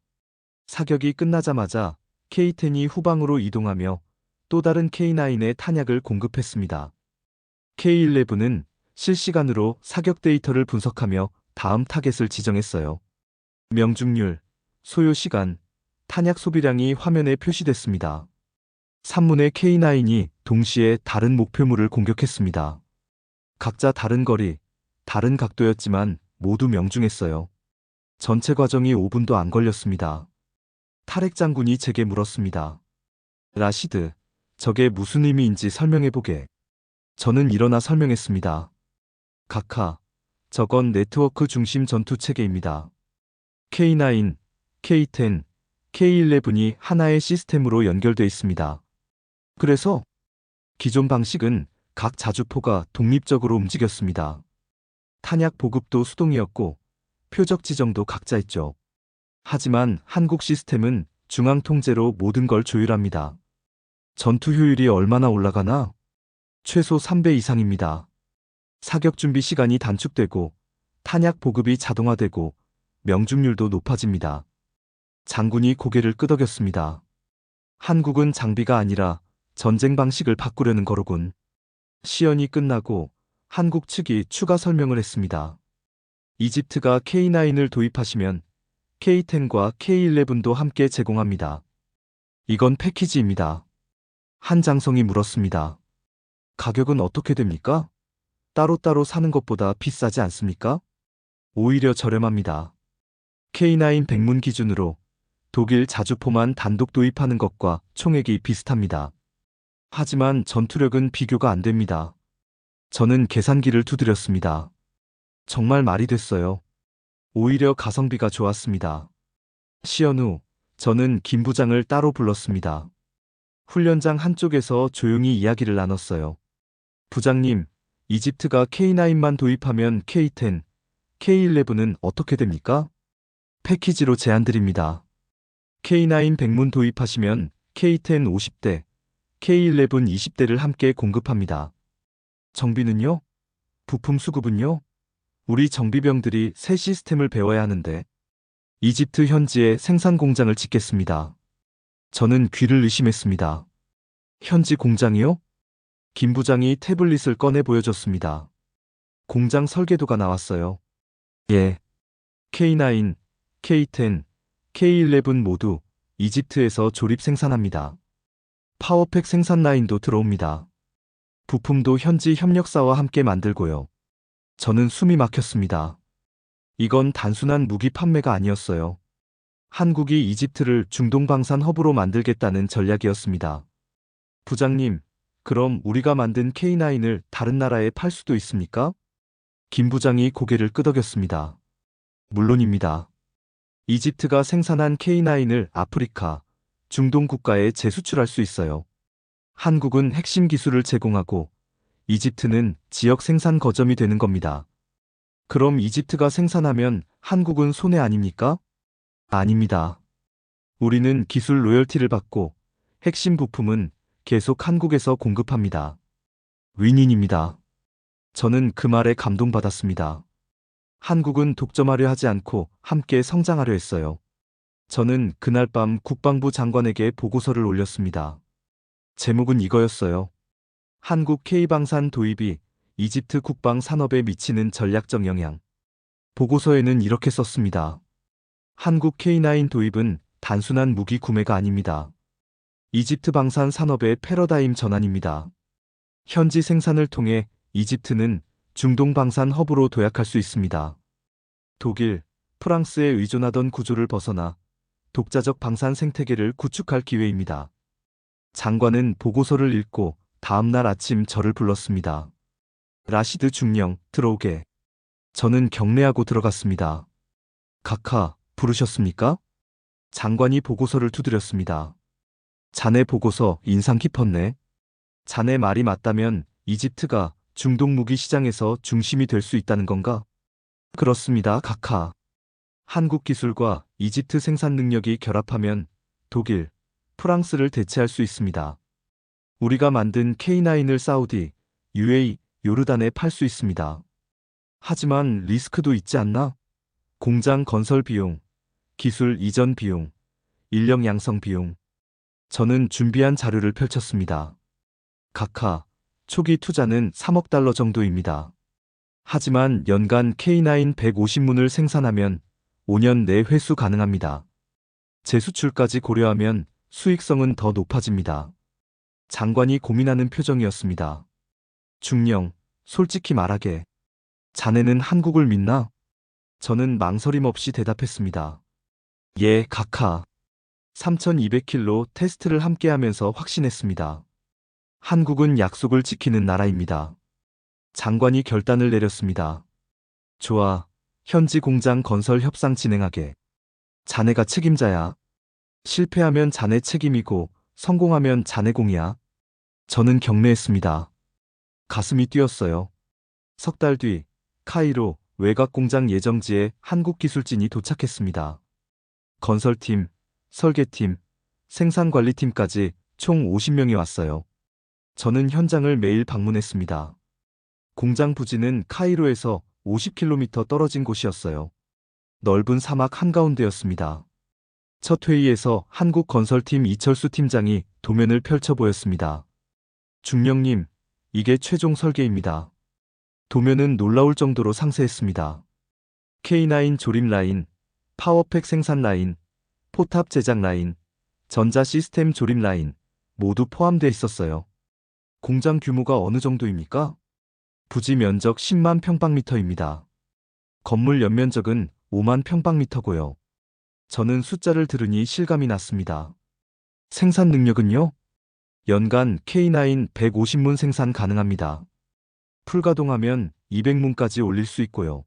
사격이 끝나자마자 K10이 후방으로 이동하며 또 다른 K9에 탄약을 공급했습니다. K11은 실시간으로 사격 데이터를 분석하며 다음 타겟을 지정했어요. 명중률, 소요 시간, 탄약 소비량이 화면에 표시됐습니다. 산문의 K9이 동시에 다른 목표물을 공격했습니다. 각자 다른 거리, 다른 각도였지만 모두 명중했어요. 전체 과정이 5분도 안 걸렸습니다. 타렉 장군이 제게 물었습니다. 라시드, 저게 무슨 의미인지 설명해보게. 저는 일어나 설명했습니다. 각하, 저건 네트워크 중심 전투 체계입니다. K9, K10, K11이 하나의 시스템으로 연결돼 있습니다. 그래서 기존 방식은 각 자주포가 독립적으로 움직였습니다. 탄약 보급도 수동이었고 표적 지정도 각자 했죠. 하지만 한국 시스템은 중앙 통제로 모든 걸 조율합니다. 전투 효율이 얼마나 올라가나? 최소 3배 이상입니다. 사격 준비 시간이 단축되고 탄약 보급이 자동화되고 명중률도 높아집니다. 장군이 고개를 끄덕였습니다. 한국은 장비가 아니라 전쟁 방식을 바꾸려는 거로군. 시연이 끝나고 한국 측이 추가 설명을 했습니다. 이집트가 K9을 도입하시면 K10과 K11도 함께 제공합니다. 이건 패키지입니다. 한 장성이 물었습니다. 가격은 어떻게 됩니까? 따로따로 사는 것보다 비싸지 않습니까? 오히려 저렴합니다. K9 백문 기준으로 독일 자주포만 단독 도입하는 것과 총액이 비슷합니다. 하지만 전투력은 비교가 안 됩니다. 저는 계산기를 두드렸습니다. 정말 말이 됐어요. 오히려 가성비가 좋았습니다. 시연 후 저는 김 부장을 따로 불렀습니다. 훈련장 한쪽에서 조용히 이야기를 나눴어요. 부장님, 이집트가 K9만 도입하면 K10, K11은 어떻게 됩니까? 패키지로 제안드립니다. K9 100문 도입하시면 K10 50대, K11 20대를 함께 공급합니다. 정비는요? 부품 수급은요? 우리 정비병들이 새 시스템을 배워야 하는데. 이집트 현지에 생산 공장을 짓겠습니다. 저는 귀를 의심했습니다. 현지 공장이요? 김 부장이 태블릿을 꺼내 보여줬습니다. 공장 설계도가 나왔어요. 예. K9, K10, K11 모두 이집트에서 조립 생산합니다. 파워팩 생산 라인도 들어옵니다. 부품도 현지 협력사와 함께 만들고요. 저는 숨이 막혔습니다. 이건 단순한 무기 판매가 아니었어요. 한국이 이집트를 중동방산 허브로 만들겠다는 전략이었습니다. 부장님, 그럼 우리가 만든 K9을 다른 나라에 팔 수도 있습니까? 김 부장이 고개를 끄덕였습니다. 물론입니다. 이집트가 생산한 K9을 아프리카, 중동 국가에 재수출할 수 있어요. 한국은 핵심 기술을 제공하고 이집트는 지역 생산 거점이 되는 겁니다. 그럼 이집트가 생산하면 한국은 손해 아닙니까? 아닙니다. 우리는 기술 로열티를 받고 핵심 부품은 계속 한국에서 공급합니다. 윈윈입니다. 저는 그 말에 감동받았습니다. 한국은 독점하려 하지 않고 함께 성장하려 했어요. 저는 그날 밤 국방부 장관에게 보고서를 올렸습니다. 제목은 이거였어요. 한국 K방산 도입이 이집트 국방 산업에 미치는 전략적 영향. 보고서에는 이렇게 썼습니다. 한국 K9 도입은 단순한 무기 구매가 아닙니다. 이집트 방산 산업의 패러다임 전환입니다. 현지 생산을 통해 이집트는 중동 방산 허브로 도약할 수 있습니다. 독일, 프랑스에 의존하던 구조를 벗어나 독자적 방산 생태계를 구축할 기회입니다. 장관은 보고서를 읽고 다음날 아침 저를 불렀습니다. 라시드 중령, 들어오게. 저는 경례하고 들어갔습니다. 각하, 부르셨습니까? 장관이 보고서를 두드렸습니다. 자네 보고서 인상 깊었네. 자네 말이 맞다면 이집트가 중동 무기 시장에서 중심이 될 수 있다는 건가? 그렇습니다, 각하. 한국 기술과 이집트 생산 능력이 결합하면 독일, 프랑스를 대체할 수 있습니다. 우리가 만든 K9을 사우디, UAE, 요르단에 팔 수 있습니다. 하지만 리스크도 있지 않나? 공장 건설 비용, 기술 이전 비용, 인력 양성 비용. 저는 준비한 자료를 펼쳤습니다. 각하, 초기 투자는 3억 달러 정도입니다. 하지만 연간 K9 150문을 생산하면 5년 내 회수 가능합니다. 재수출까지 고려하면 수익성은 더 높아집니다. 장관이 고민하는 표정이었습니다. 중령, 솔직히 말하게. 자네는 한국을 믿나? 저는 망설임 없이 대답했습니다. 예, 각하. 3200킬로 테스트를 함께하면서 확신했습니다. 한국은 약속을 지키는 나라입니다. 장관이 결단을 내렸습니다. 좋아, 현지 공장 건설 협상 진행하게. 자네가 책임자야. 실패하면 자네 책임이고 성공하면 자네 공이야. 저는 경례했습니다. 가슴이 뛰었어요. 석 달 뒤 카이로 외곽 공장 예정지에 한국 기술진이 도착했습니다. 건설팀, 설계팀, 생산관리팀까지 총 50명이 왔어요. 저는 현장을 매일 방문했습니다. 공장 부지는 카이로에서 50km 떨어진 곳이었어요. 넓은 사막 한가운데였습니다. 첫 회의에서 한국 건설팀 이철수 팀장이 도면을 펼쳐 보였습니다. 중령님, 이게 최종 설계입니다. 도면은 놀라울 정도로 상세했습니다. K9 조립 라인, 파워팩 생산 라인, 포탑 제작 라인, 전자 시스템 조립 라인 모두 포함되어 있었어요. 공장 규모가 어느 정도입니까? 부지 면적 10만 평방미터입니다. 건물 연면적은 5만 평방미터고요. 저는 숫자를 들으니 실감이 났습니다. 생산 능력은요? 연간 K9 150문 생산 가능합니다. 풀가동하면 200문까지 올릴 수 있고요.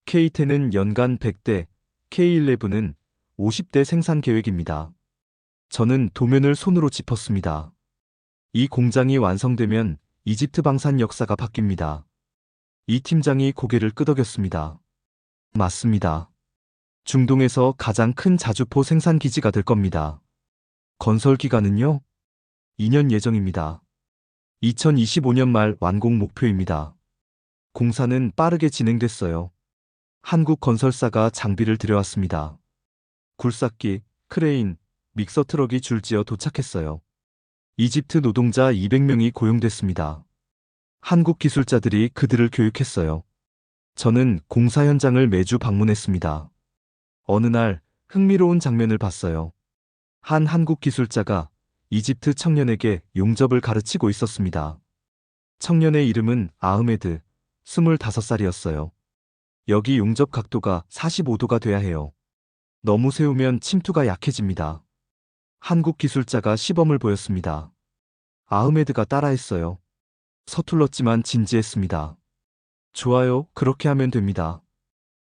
K10은 연간 100대, K11은 50대 생산 계획입니다. 저는 도면을 손으로 짚었습니다. 이 공장이 완성되면 이집트 방산 역사가 바뀝니다. 이 팀장이 고개를 끄덕였습니다. 맞습니다. 중동에서 가장 큰 자주포 생산 기지가 될 겁니다. 건설 기간은요? 2년 예정입니다. 2025년 말 완공 목표입니다. 공사는 빠르게 진행됐어요. 한국 건설사가 장비를 들여왔습니다. 굴삭기, 크레인, 믹서 트럭이 줄지어 도착했어요. 이집트 노동자 200명이 고용됐습니다. 한국 기술자들이 그들을 교육했어요. 저는 공사 현장을 매주 방문했습니다. 어느 날 흥미로운 장면을 봤어요. 한 한국 기술자가 이집트 청년에게 용접을 가르치고 있었습니다. 청년의 이름은 아흐메드, 25살이었어요. 여기 용접 각도가 45도가 돼야 해요. 너무 세우면 침투가 약해집니다. 한국 기술자가 시범을 보였습니다. 아흐메드가 따라했어요. 서툴렀지만 진지했습니다. 좋아요, 그렇게 하면 됩니다.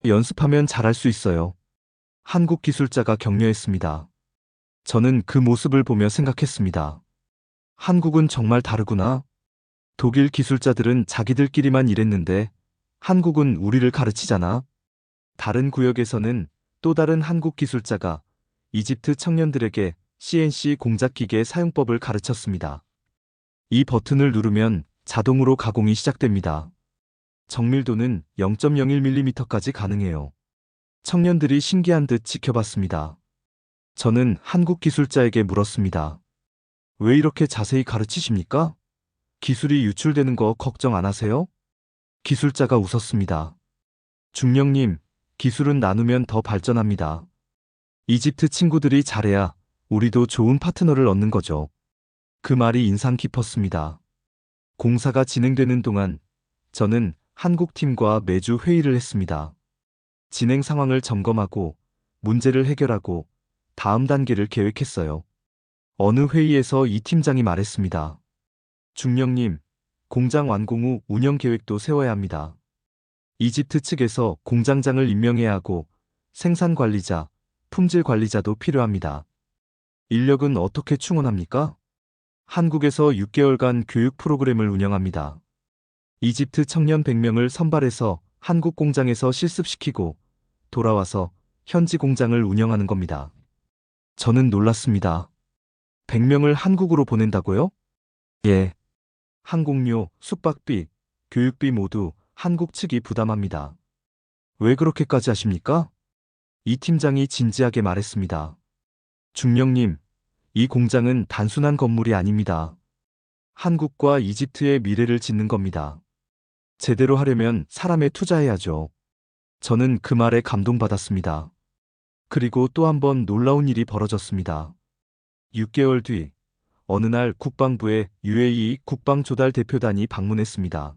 연습하면 잘할 수 있어요. 한국 기술자가 격려했습니다. 저는 그 모습을 보며 생각했습니다. 한국은 정말 다르구나. 독일 기술자들은 자기들끼리만 일했는데 한국은 우리를 가르치잖아. 다른 구역에서는 또 다른 한국 기술자가 이집트 청년들에게 CNC 공작 기계 사용법을 가르쳤습니다. 이 버튼을 누르면 자동으로 가공이 시작됩니다. 정밀도는 0.01mm까지 가능해요. 청년들이 신기한 듯 지켜봤습니다. 저는 한국 기술자에게 물었습니다. 왜 이렇게 자세히 가르치십니까? 기술이 유출되는 거 걱정 안 하세요? 기술자가 웃었습니다. 중령님, 기술은 나누면 더 발전합니다. 이집트 친구들이 잘해야 우리도 좋은 파트너를 얻는 거죠. 그 말이 인상 깊었습니다. 공사가 진행되는 동안 저는 한국 팀과 매주 회의를 했습니다. 진행 상황을 점검하고 문제를 해결하고 다음 단계를 계획했어요. 어느 회의에서 이 팀장이 말했습니다. 중령님, 공장 완공 후 운영 계획도 세워야 합니다. 이집트 측에서 공장장을 임명해야 하고 생산 관리자, 품질 관리자도 필요합니다. 인력은 어떻게 충원합니까? 한국에서 6개월간 교육 프로그램을 운영합니다. 이집트 청년 100명을 선발해서 한국 공장에서 실습시키고 돌아와서 현지 공장을 운영하는 겁니다. 저는 놀랐습니다. 100명을 한국으로 보낸다고요? 예. 항공료, 숙박비, 교육비 모두 한국 측이 부담합니다. 왜 그렇게까지 하십니까? 이 팀장이 진지하게 말했습니다. 중령님, 이 공장은 단순한 건물이 아닙니다. 한국과 이집트의 미래를 짓는 겁니다. 제대로 하려면 사람에 투자해야죠. 저는 그 말에 감동받았습니다. 그리고 또 한 번 놀라운 일이 벌어졌습니다. 6개월 뒤, 어느 날 국방부의 UAE 국방조달 대표단이 방문했습니다.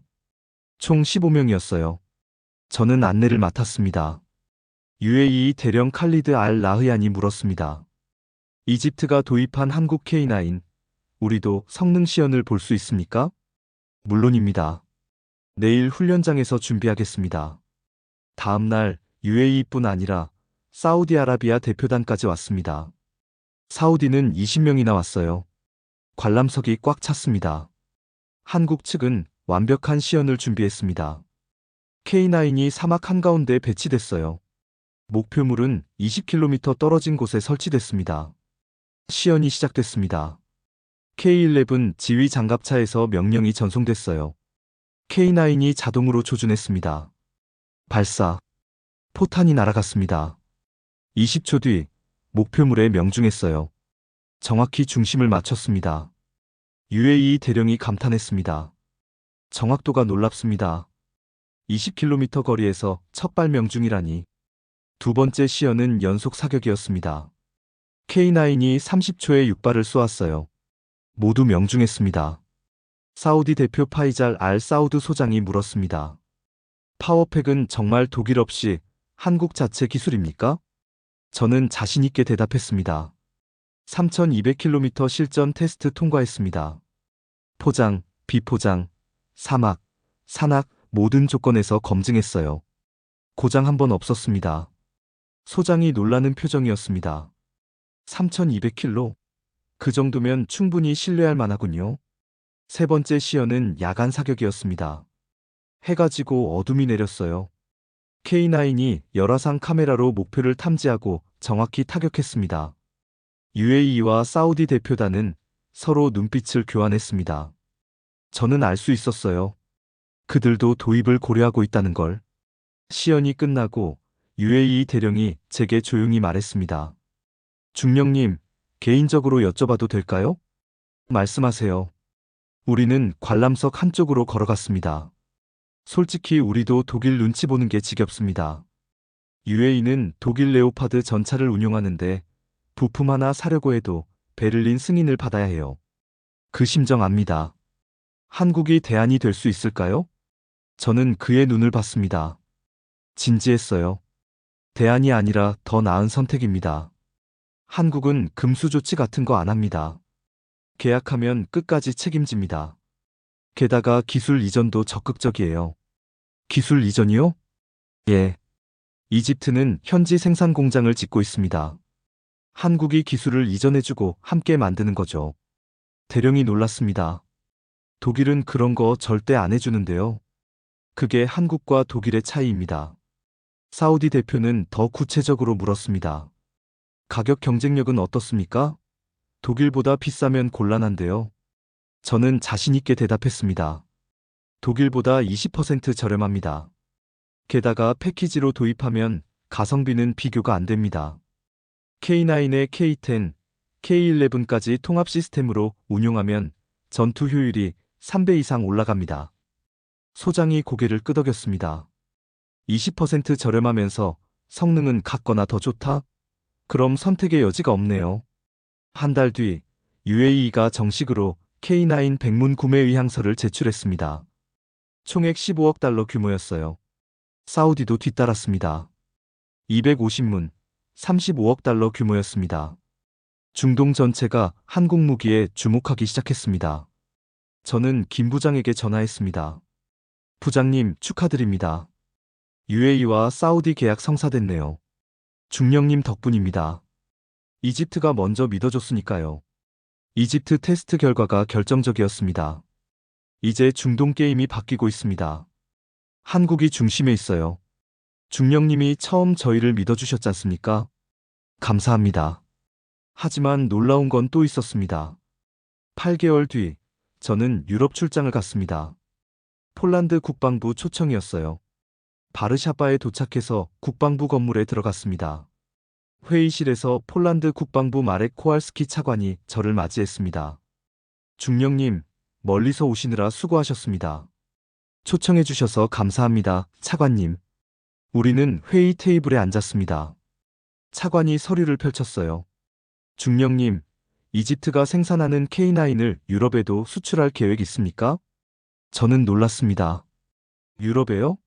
총 15명이었어요. 저는 안내를 맡았습니다. UAE 대령 칼리드 알 라흐얀이 물었습니다. 이집트가 도입한 한국 K9, 우리도 성능 시연을 볼 수 있습니까? 물론입니다. 내일 훈련장에서 준비하겠습니다. 다음 날 UAE뿐 아니라 사우디아라비아 대표단까지 왔습니다. 사우디는 20명이나 왔어요. 관람석이 꽉 찼습니다. 한국 측은 완벽한 시연을 준비했습니다. K9이 사막 한가운데 배치됐어요. 목표물은 20km 떨어진 곳에 설치됐습니다. 시연이 시작됐습니다. K11 지휘 장갑차에서 명령이 전송됐어요. K9이 자동으로 조준했습니다. 발사. 포탄이 날아갔습니다. 20초 뒤 목표물에 명중했어요. 정확히 중심을 맞췄습니다. UAE 대령이 감탄했습니다. 정확도가 놀랍습니다. 20km 거리에서 첫 발 명중이라니. 두 번째 시연은 연속 사격이었습니다. K9이 30초에 6발을 쏘았어요. 모두 명중했습니다. 사우디 대표 파이잘 알 사우드 소장이 물었습니다. 파워팩은 정말 독일 없이 한국 자체 기술입니까? 저는 자신 있게 대답했습니다. 3200km 실전 테스트 통과했습니다. 포장, 비포장, 사막, 산악 모든 조건에서 검증했어요. 고장 한 번 없었습니다. 소장이 놀라는 표정이었습니다. 3,200km? 그 정도면 충분히 신뢰할 만하군요. 세 번째 시연은 야간 사격이었습니다. 해가 지고 어둠이 내렸어요. K9이 열화상 카메라로 목표를 탐지하고 정확히 타격했습니다. UAE와 사우디 대표단은 서로 눈빛을 교환했습니다. 저는 알 수 있었어요. 그들도 도입을 고려하고 있다는 걸. 시연이 끝나고 UAE 대령이 제게 조용히 말했습니다. 중령님, 개인적으로 여쭤봐도 될까요? 말씀하세요. 우리는 관람석 한쪽으로 걸어갔습니다. 솔직히 우리도 독일 눈치 보는 게 지겹습니다. UAE는 독일 레오파드 전차를 운용하는데 부품 하나 사려고 해도 베를린 승인을 받아야 해요. 그 심정 압니다. 한국이 대안이 될 수 있을까요? 저는 그의 눈을 봤습니다. 진지했어요. 대안이 아니라 더 나은 선택입니다. 한국은 금수 조치 같은 거 안 합니다. 계약하면 끝까지 책임집니다. 게다가 기술 이전도 적극적이에요. 기술 이전이요? 예. 이집트는 현지 생산 공장을 짓고 있습니다. 한국이 기술을 이전해주고 함께 만드는 거죠. 대령이 놀랐습니다. 독일은 그런 거 절대 안 해주는데요. 그게 한국과 독일의 차이입니다. 사우디 대표는 더 구체적으로 물었습니다. 가격 경쟁력은 어떻습니까? 독일보다 비싸면 곤란한데요. 저는 자신 있게 대답했습니다. 독일보다 20% 저렴합니다. 게다가 패키지로 도입하면 가성비는 비교가 안 됩니다. K9에 K10, K11까지 통합 시스템으로 운용하면 전투 효율이 3배 이상 올라갑니다. 소장이 고개를 끄덕였습니다. 20% 저렴하면서 성능은 같거나 더 좋다? 그럼 선택의 여지가 없네요. 한 달 뒤 UAE가 정식으로 K9 백문 구매 의향서를 제출했습니다. 총액 15억 달러 규모였어요. 사우디도 뒤따랐습니다. 250문, 35억 달러 규모였습니다. 중동 전체가 한국 무기에 주목하기 시작했습니다. 저는 김 부장에게 전화했습니다. 부장님, 축하드립니다. UAE와 사우디 계약 성사됐네요. 중령님 덕분입니다. 이집트가 먼저 믿어줬으니까요. 이집트 테스트 결과가 결정적이었습니다. 이제 중동 게임이 바뀌고 있습니다. 한국이 중심에 있어요. 중령님이 처음 저희를 믿어주셨지 않습니까? 감사합니다. 하지만 놀라운 건 또 있었습니다. 8개월 뒤, 저는 유럽 출장을 갔습니다. 폴란드 국방부 초청이었어요. 바르샤바에 도착해서 국방부 건물에 들어갔습니다. 회의실에서 폴란드 국방부 마렉 코알스키 차관이 저를 맞이했습니다. 중령님, 멀리서 오시느라 수고하셨습니다. 초청해 주셔서 감사합니다, 차관님. 우리는 회의 테이블에 앉았습니다. 차관이 서류를 펼쳤어요. 중령님, 이집트가 생산하는 K9을 유럽에도 수출할 계획 있습니까? 저는 놀랐습니다. 유럽에요?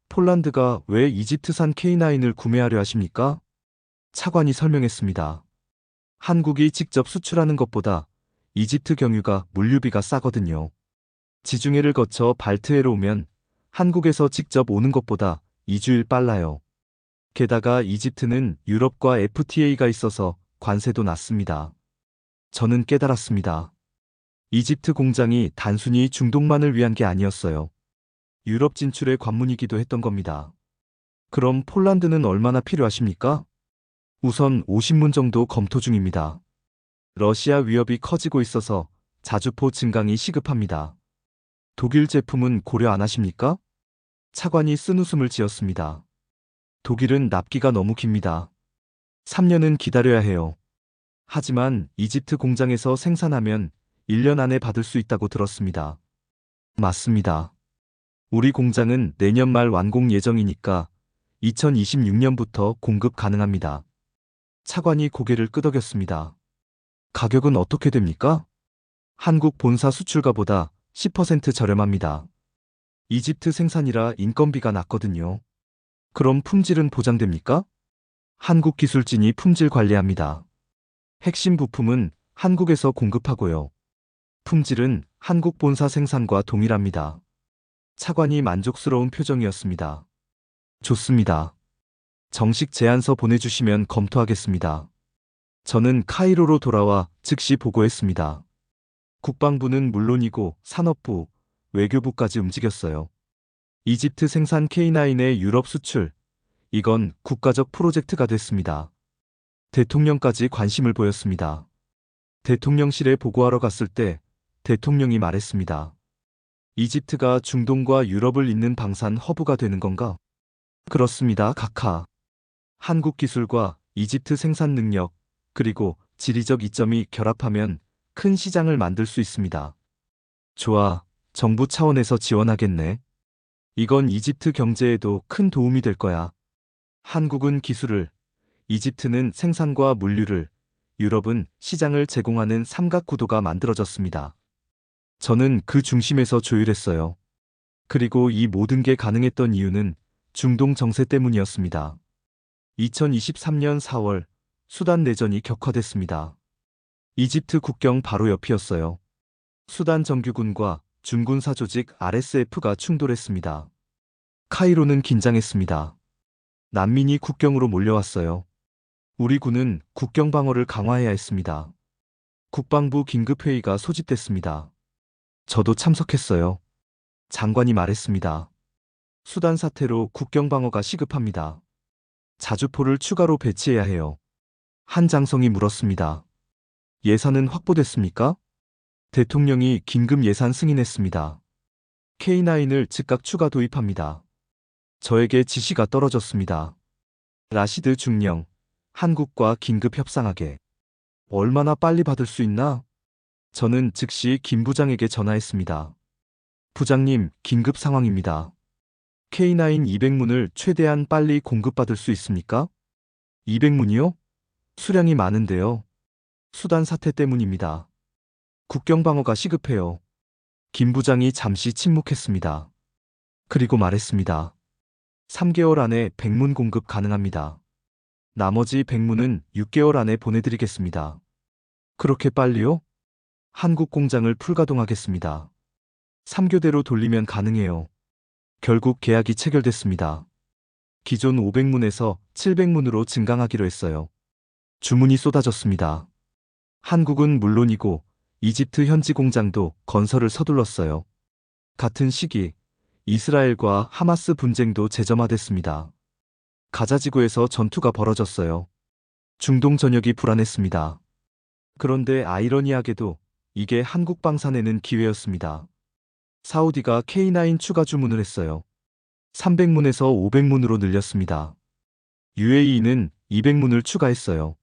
폴란드가 왜 이집트산 K9을 구매하려 하십니까? 차관이 설명했습니다. 한국이 직접 수출하는 것보다 이집트 경유가 물류비가 싸거든요. 지중해를 거쳐 발트해로 오면 한국에서 직접 오는 것보다 2주일 빨라요. 게다가 이집트는 유럽과 FTA가 있어서 관세도 낮습니다. 저는 깨달았습니다. 이집트 공장이 단순히 중동만을 위한 게 아니었어요. 유럽 진출의 관문이기도 했던 겁니다. 그럼 폴란드는 얼마나 필요하십니까? 우선 50문 정도 검토 중입니다. 러시아 위협이 커지고 있어서 자주포 증강이 시급합니다. 독일 제품은 고려 안 하십니까? 차관이 쓴웃음을 지었습니다. 독일은 납기가 너무 깁니다. 3년은 기다려야 해요. 하지만 이집트 공장에서 생산하면 1년 안에 받을 수 있다고 들었습니다. 맞습니다. 우리 공장은 내년 말 완공 예정이니까 2026년부터 공급 가능합니다. 차관이 고개를 끄덕였습니다. 가격은 어떻게 됩니까? 한국 본사 수출가보다 10% 저렴합니다. 이집트 생산이라 인건비가 낮거든요. 그럼 품질은 보장됩니까? 한국 기술진이 품질 관리합니다. 핵심 부품은 한국에서 공급하고요. 품질은 한국 본사 생산과 동일합니다. 차관이 만족스러운 표정이었습니다. 좋습니다. 정식 제안서 보내주시면 검토하겠습니다. 저는 카이로로 돌아와 즉시 보고했습니다. 국방부는 물론이고 산업부, 외교부까지 움직였어요. 이집트 생산 K9의 유럽 수출, 이건 국가적 프로젝트가 됐습니다. 대통령까지 관심을 보였습니다. 대통령실에 보고하러 갔을 때 대통령이 말했습니다. 이집트가 중동과 유럽을 잇는 방산 허브가 되는 건가? 그렇습니다, 카카. 한국 기술과 이집트 생산 능력, 그리고 지리적 이점이 결합하면 큰 시장을 만들 수 있습니다. 좋아, 정부 차원에서 지원하겠네. 이건 이집트 경제에도 큰 도움이 될 거야. 한국은 기술을, 이집트는 생산과 물류를, 유럽은 시장을 제공하는 삼각구도가 만들어졌습니다. 저는 그 중심에서 조율했어요. 그리고 이 모든 게 가능했던 이유는 중동 정세 때문이었습니다. 2023년 4월 수단 내전이 격화됐습니다. 이집트 국경 바로 옆이었어요. 수단 정규군과 준군사 조직 RSF가 충돌했습니다. 카이로는 긴장했습니다. 난민이 국경으로 몰려왔어요. 우리 군은 국경 방어를 강화해야 했습니다. 국방부 긴급회의가 소집됐습니다. 저도 참석했어요. 장관이 말했습니다. 수단 사태로 국경 방어가 시급합니다. 자주포를 추가로 배치해야 해요. 한장성이 물었습니다. 예산은 확보됐습니까? 대통령이 긴급 예산 승인했습니다. K9을 즉각 추가 도입합니다. 저에게 지시가 떨어졌습니다. 라시드 중령, 한국과 긴급 협상하게. 얼마나 빨리 받을 수 있나? 저는 즉시 김 부장에게 전화했습니다. 부장님, 긴급 상황입니다. K9 200문을 최대한 빨리 공급받을 수 있습니까? 200문이요? 수량이 많은데요. 수단 사태 때문입니다. 국경 방어가 시급해요. 김 부장이 잠시 침묵했습니다. 그리고 말했습니다. 3개월 안에 100문 공급 가능합니다. 나머지 100문은 6개월 안에 보내드리겠습니다. 그렇게 빨리요? 한국 공장을 풀가동하겠습니다. 3교대로 돌리면 가능해요. 결국 계약이 체결됐습니다. 기존 500문에서 700문으로 증강하기로 했어요. 주문이 쏟아졌습니다. 한국은 물론이고 이집트 현지 공장도 건설을 서둘렀어요. 같은 시기 이스라엘과 하마스 분쟁도 재점화됐습니다. 가자지구에서 전투가 벌어졌어요. 중동 전역이 불안했습니다. 그런데 아이러니하게도 이게 한국 방산에는 기회였습니다. 사우디가 K9 추가 주문을 했어요. 300문에서 500문으로 늘렸습니다. UAE는 200문을 추가했어요.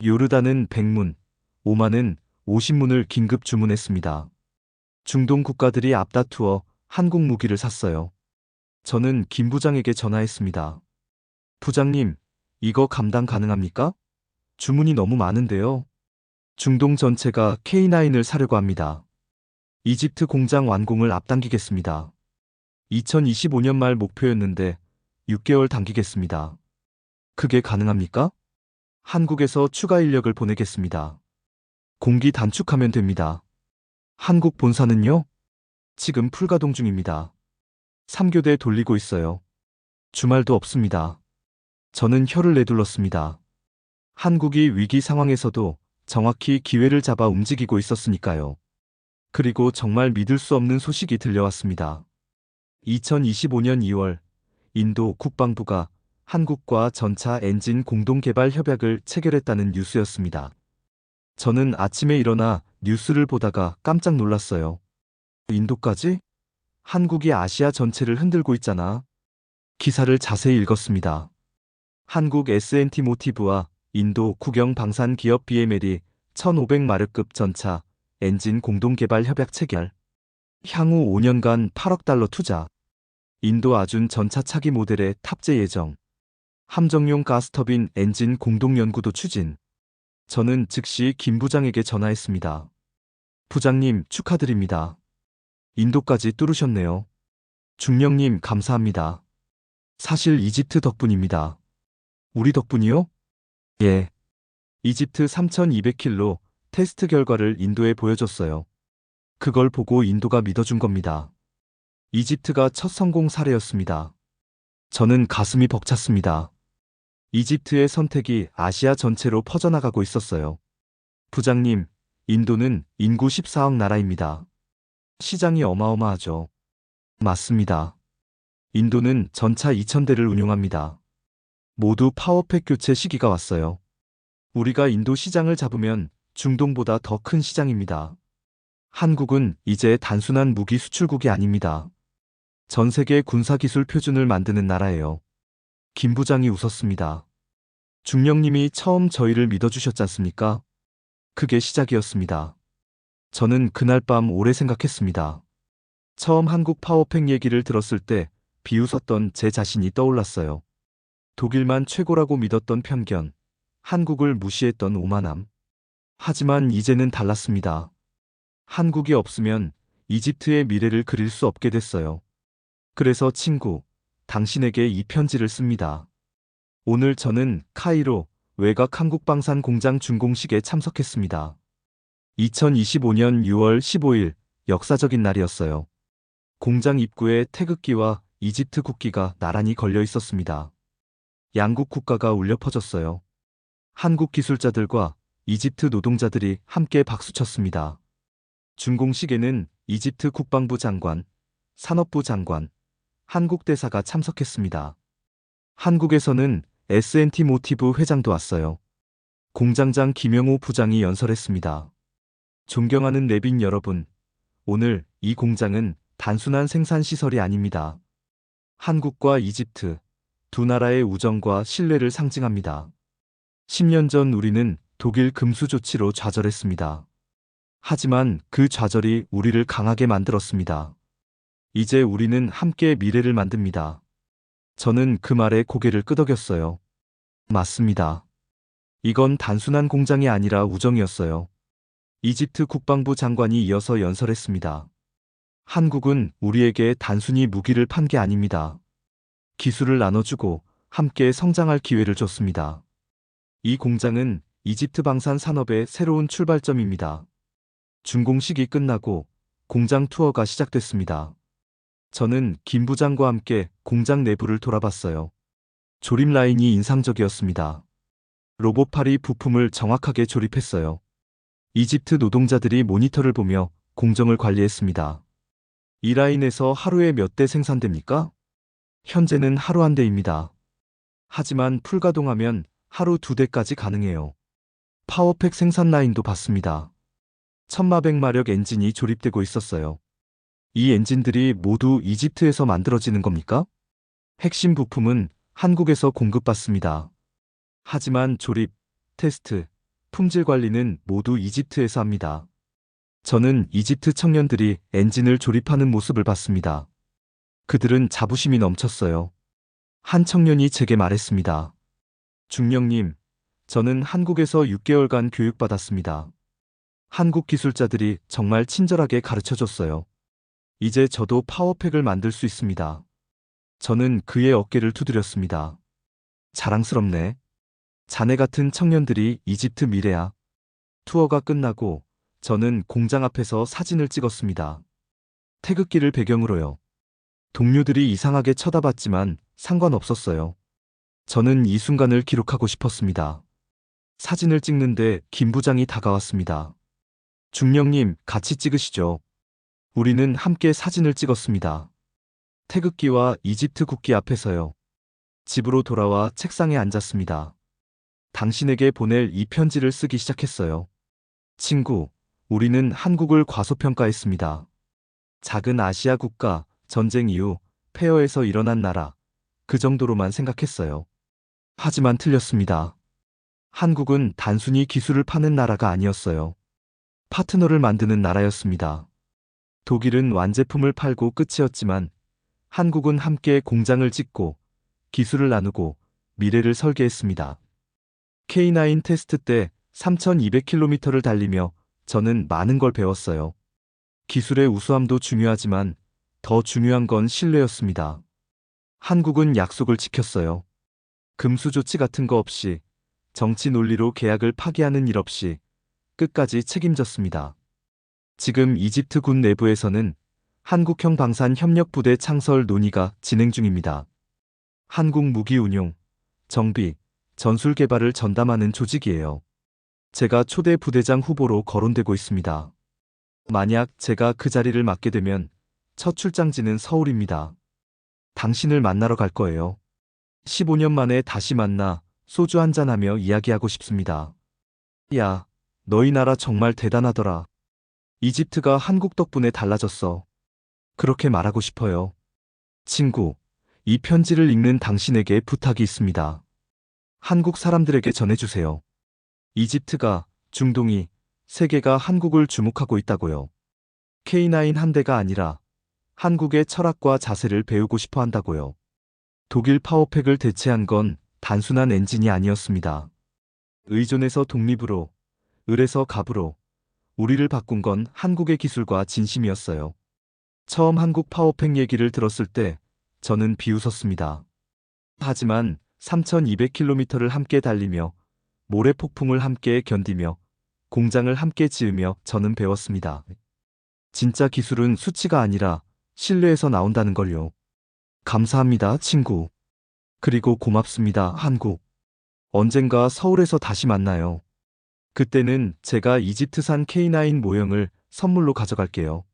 요르단은 100문, 오만은 50문을 긴급 주문했습니다. 중동 국가들이 앞다투어 한국 무기를 샀어요. 저는 김 부장에게 전화했습니다. 부장님, 이거 감당 가능합니까? 주문이 너무 많은데요. 중동 전체가 K9을 사려고 합니다. 이집트 공장 완공을 앞당기겠습니다. 2025년 말 목표였는데 6개월 당기겠습니다. 그게 가능합니까? 한국에서 추가 인력을 보내겠습니다. 공기 단축하면 됩니다. 한국 본사는요? 지금 풀가동 중입니다. 3교대 돌리고 있어요. 주말도 없습니다. 저는 혀를 내둘렀습니다. 한국이 위기 상황에서도 정확히 기회를 잡아 움직이고 있었으니까요. 그리고 정말 믿을 수 없는 소식이 들려왔습니다. 2025년 2월 인도 국방부가 한국과 전차 엔진 공동 개발 협약을 체결했다는 뉴스였습니다. 저는 아침에 일어나 뉴스를 보다가 깜짝 놀랐어요. 인도까지? 한국이 아시아 전체를 흔들고 있잖아. 기사를 자세히 읽었습니다. 한국 S&T 모티브와 인도 국영 방산 기업 BML이 1500마력급 전차 엔진 공동 개발 협약 체결. 향후 5년간 8억 달러 투자. 인도 아준 전차 차기 모델의 탑재 예정. 함정용 가스터빈 엔진 공동 연구도 추진. 저는 즉시 김 부장에게 전화했습니다. 부장님, 축하드립니다. 인도까지 뚫으셨네요. 중령님, 감사합니다. 사실 이집트 덕분입니다. 우리 덕분이요? 예. 이집트 3200킬로 테스트 결과를 인도에 보여줬어요. 그걸 보고 인도가 믿어준 겁니다. 이집트가 첫 성공 사례였습니다. 저는 가슴이 벅찼습니다. 이집트의 선택이 아시아 전체로 퍼져나가고 있었어요. 부장님, 인도는 인구 14억 나라입니다. 시장이 어마어마하죠. 맞습니다. 인도는 전차 2,000대를 운용합니다. 모두 파워팩 교체 시기가 왔어요. 우리가 인도 시장을 잡으면 중동보다 더 큰 시장입니다. 한국은 이제 단순한 무기 수출국이 아닙니다. 전 세계 군사기술 표준을 만드는 나라예요. 김 부장이 웃었습니다. 중령님이 처음 저희를 믿어주셨지 않습니까? 그게 시작이었습니다. 저는 그날 밤 오래 생각했습니다. 처음 한국 파워팩 얘기를 들었을 때 비웃었던 제 자신이 떠올랐어요. 독일만 최고라고 믿었던 편견, 한국을 무시했던 오만함. 하지만 이제는 달랐습니다. 한국이 없으면 이집트의 미래를 그릴 수 없게 됐어요. 그래서 친구, 당신에게 이 편지를 씁니다. 오늘 저는 카이로 외곽 한국방산 공장 준공식에 참석했습니다. 2025년 6월 15일 역사적인 날이었어요. 공장 입구에 태극기와 이집트 국기가 나란히 걸려 있었습니다. 양국 국가가 울려 퍼졌어요. 한국 기술자들과 이집트 노동자들이 함께 박수쳤습니다. 준공식에는 이집트 국방부 장관, 산업부 장관, 한국 대사가 참석했습니다. 한국에서는 S&T 모티브 회장도 왔어요. 공장장 김영호 부장이 연설했습니다. 존경하는 내빈 여러분, 오늘 이 공장은 단순한 생산시설이 아닙니다. 한국과 이집트, 두 나라의 우정과 신뢰를 상징합니다. 10년 전 우리는 독일 금수 조치로 좌절했습니다. 하지만 그 좌절이 우리를 강하게 만들었습니다. 이제 우리는 함께 미래를 만듭니다. 저는 그 말에 고개를 끄덕였어요. 맞습니다. 이건 단순한 공장이 아니라 우정이었어요. 이집트 국방부 장관이 이어서 연설했습니다. 한국은 우리에게 단순히 무기를 판 게 아닙니다. 기술을 나눠주고 함께 성장할 기회를 줬습니다. 이 공장은 이집트 방산 산업의 새로운 출발점입니다. 준공식이 끝나고 공장 투어가 시작됐습니다. 저는 김 부장과 함께 공장 내부를 돌아봤어요. 조립 라인이 인상적이었습니다. 로봇팔이 부품을 정확하게 조립했어요. 이집트 노동자들이 모니터를 보며 공정을 관리했습니다. 이 라인에서 하루에 몇 대 생산됩니까? 현재는 하루 한 대입니다. 하지만 풀가동하면 하루 2대까지 가능해요. 파워팩 생산 라인도 봤습니다. 천마백마력 엔진이 조립되고 있었어요. 이 엔진들이 모두 이집트에서 만들어지는 겁니까? 핵심 부품은 한국에서 공급받습니다. 하지만 조립, 테스트, 품질 관리는 모두 이집트에서 합니다. 저는 이집트 청년들이 엔진을 조립하는 모습을 봤습니다. 그들은 자부심이 넘쳤어요. 한 청년이 제게 말했습니다. 중령님, 저는 한국에서 6개월간 교육받았습니다. 한국 기술자들이 정말 친절하게 가르쳐줬어요. 이제 저도 파워팩을 만들 수 있습니다. 저는 그의 어깨를 두드렸습니다. 자랑스럽네. 자네 같은 청년들이 이집트 미래야. 투어가 끝나고 저는 공장 앞에서 사진을 찍었습니다. 태극기를 배경으로요. 동료들이 이상하게 쳐다봤지만 상관없었어요. 저는 이 순간을 기록하고 싶었습니다. 사진을 찍는데 김 부장이 다가왔습니다. 중령님, 같이 찍으시죠. 우리는 함께 사진을 찍었습니다. 태극기와 이집트 국기 앞에서요. 집으로 돌아와 책상에 앉았습니다. 당신에게 보낼 이 편지를 쓰기 시작했어요. 친구, 우리는 한국을 과소평가했습니다. 작은 아시아 국가, 전쟁 이후 폐허에서 일어난 나라, 그 정도로만 생각했어요. 하지만 틀렸습니다. 한국은 단순히 기술을 파는 나라가 아니었어요. 파트너를 만드는 나라였습니다. 독일은 완제품을 팔고 끝이었지만 한국은 함께 공장을 짓고 기술을 나누고 미래를 설계했습니다. K9 테스트 때 3,200km를 달리며 저는 많은 걸 배웠어요. 기술의 우수함도 중요하지만 더 중요한 건 신뢰였습니다. 한국은 약속을 지켰어요. 금수 조치 같은 거 없이, 정치 논리로 계약을 파기하는 일 없이 끝까지 책임졌습니다. 지금 이집트 군 내부에서는 한국형 방산 협력부대 창설 논의가 진행 중입니다. 한국 무기 운용, 정비, 전술 개발을 전담하는 조직이에요. 제가 초대 부대장 후보로 거론되고 있습니다. 만약 제가 그 자리를 맡게 되면 첫 출장지는 서울입니다. 당신을 만나러 갈 거예요. 15년 만에 다시 만나 소주 한잔하며 이야기하고 싶습니다. 야, 너희 나라 정말 대단하더라. 이집트가 한국 덕분에 달라졌어. 그렇게 말하고 싶어요. 친구, 이 편지를 읽는 당신에게 부탁이 있습니다. 한국 사람들에게 전해주세요. 이집트가, 중동이, 세계가 한국을 주목하고 있다고요. K9 함대가 아니라 한국의 철학과 자세를 배우고 싶어 한다고요. 독일 파워팩을 대체한 건 단순한 엔진이 아니었습니다. 의존에서 독립으로, 을에서 갑으로, 우리를 바꾼 건 한국의 기술과 진심이었어요. 처음 한국 파워팩 얘기를 들었을 때 저는 비웃었습니다. 하지만 3,200km를 함께 달리며 모래 폭풍을 함께 견디며 공장을 함께 지으며 저는 배웠습니다. 진짜 기술은 수치가 아니라 신뢰에서 나온다는 걸요. 감사합니다, 친구. 그리고 고맙습니다, 한국. 언젠가 서울에서 다시 만나요. 그때는 제가 이집트산 K9 모형을 선물로 가져갈게요.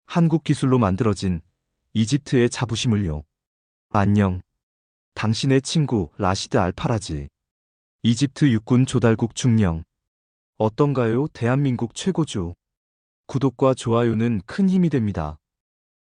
한국 기술로 만들어진 이집트의 자부심을요. 안녕. 당신의 친구 라시드 알파라지. 이집트 육군 조달국 중령. 어떤가요, 대한민국 최고주. 구독과 좋아요는 큰 힘이 됩니다.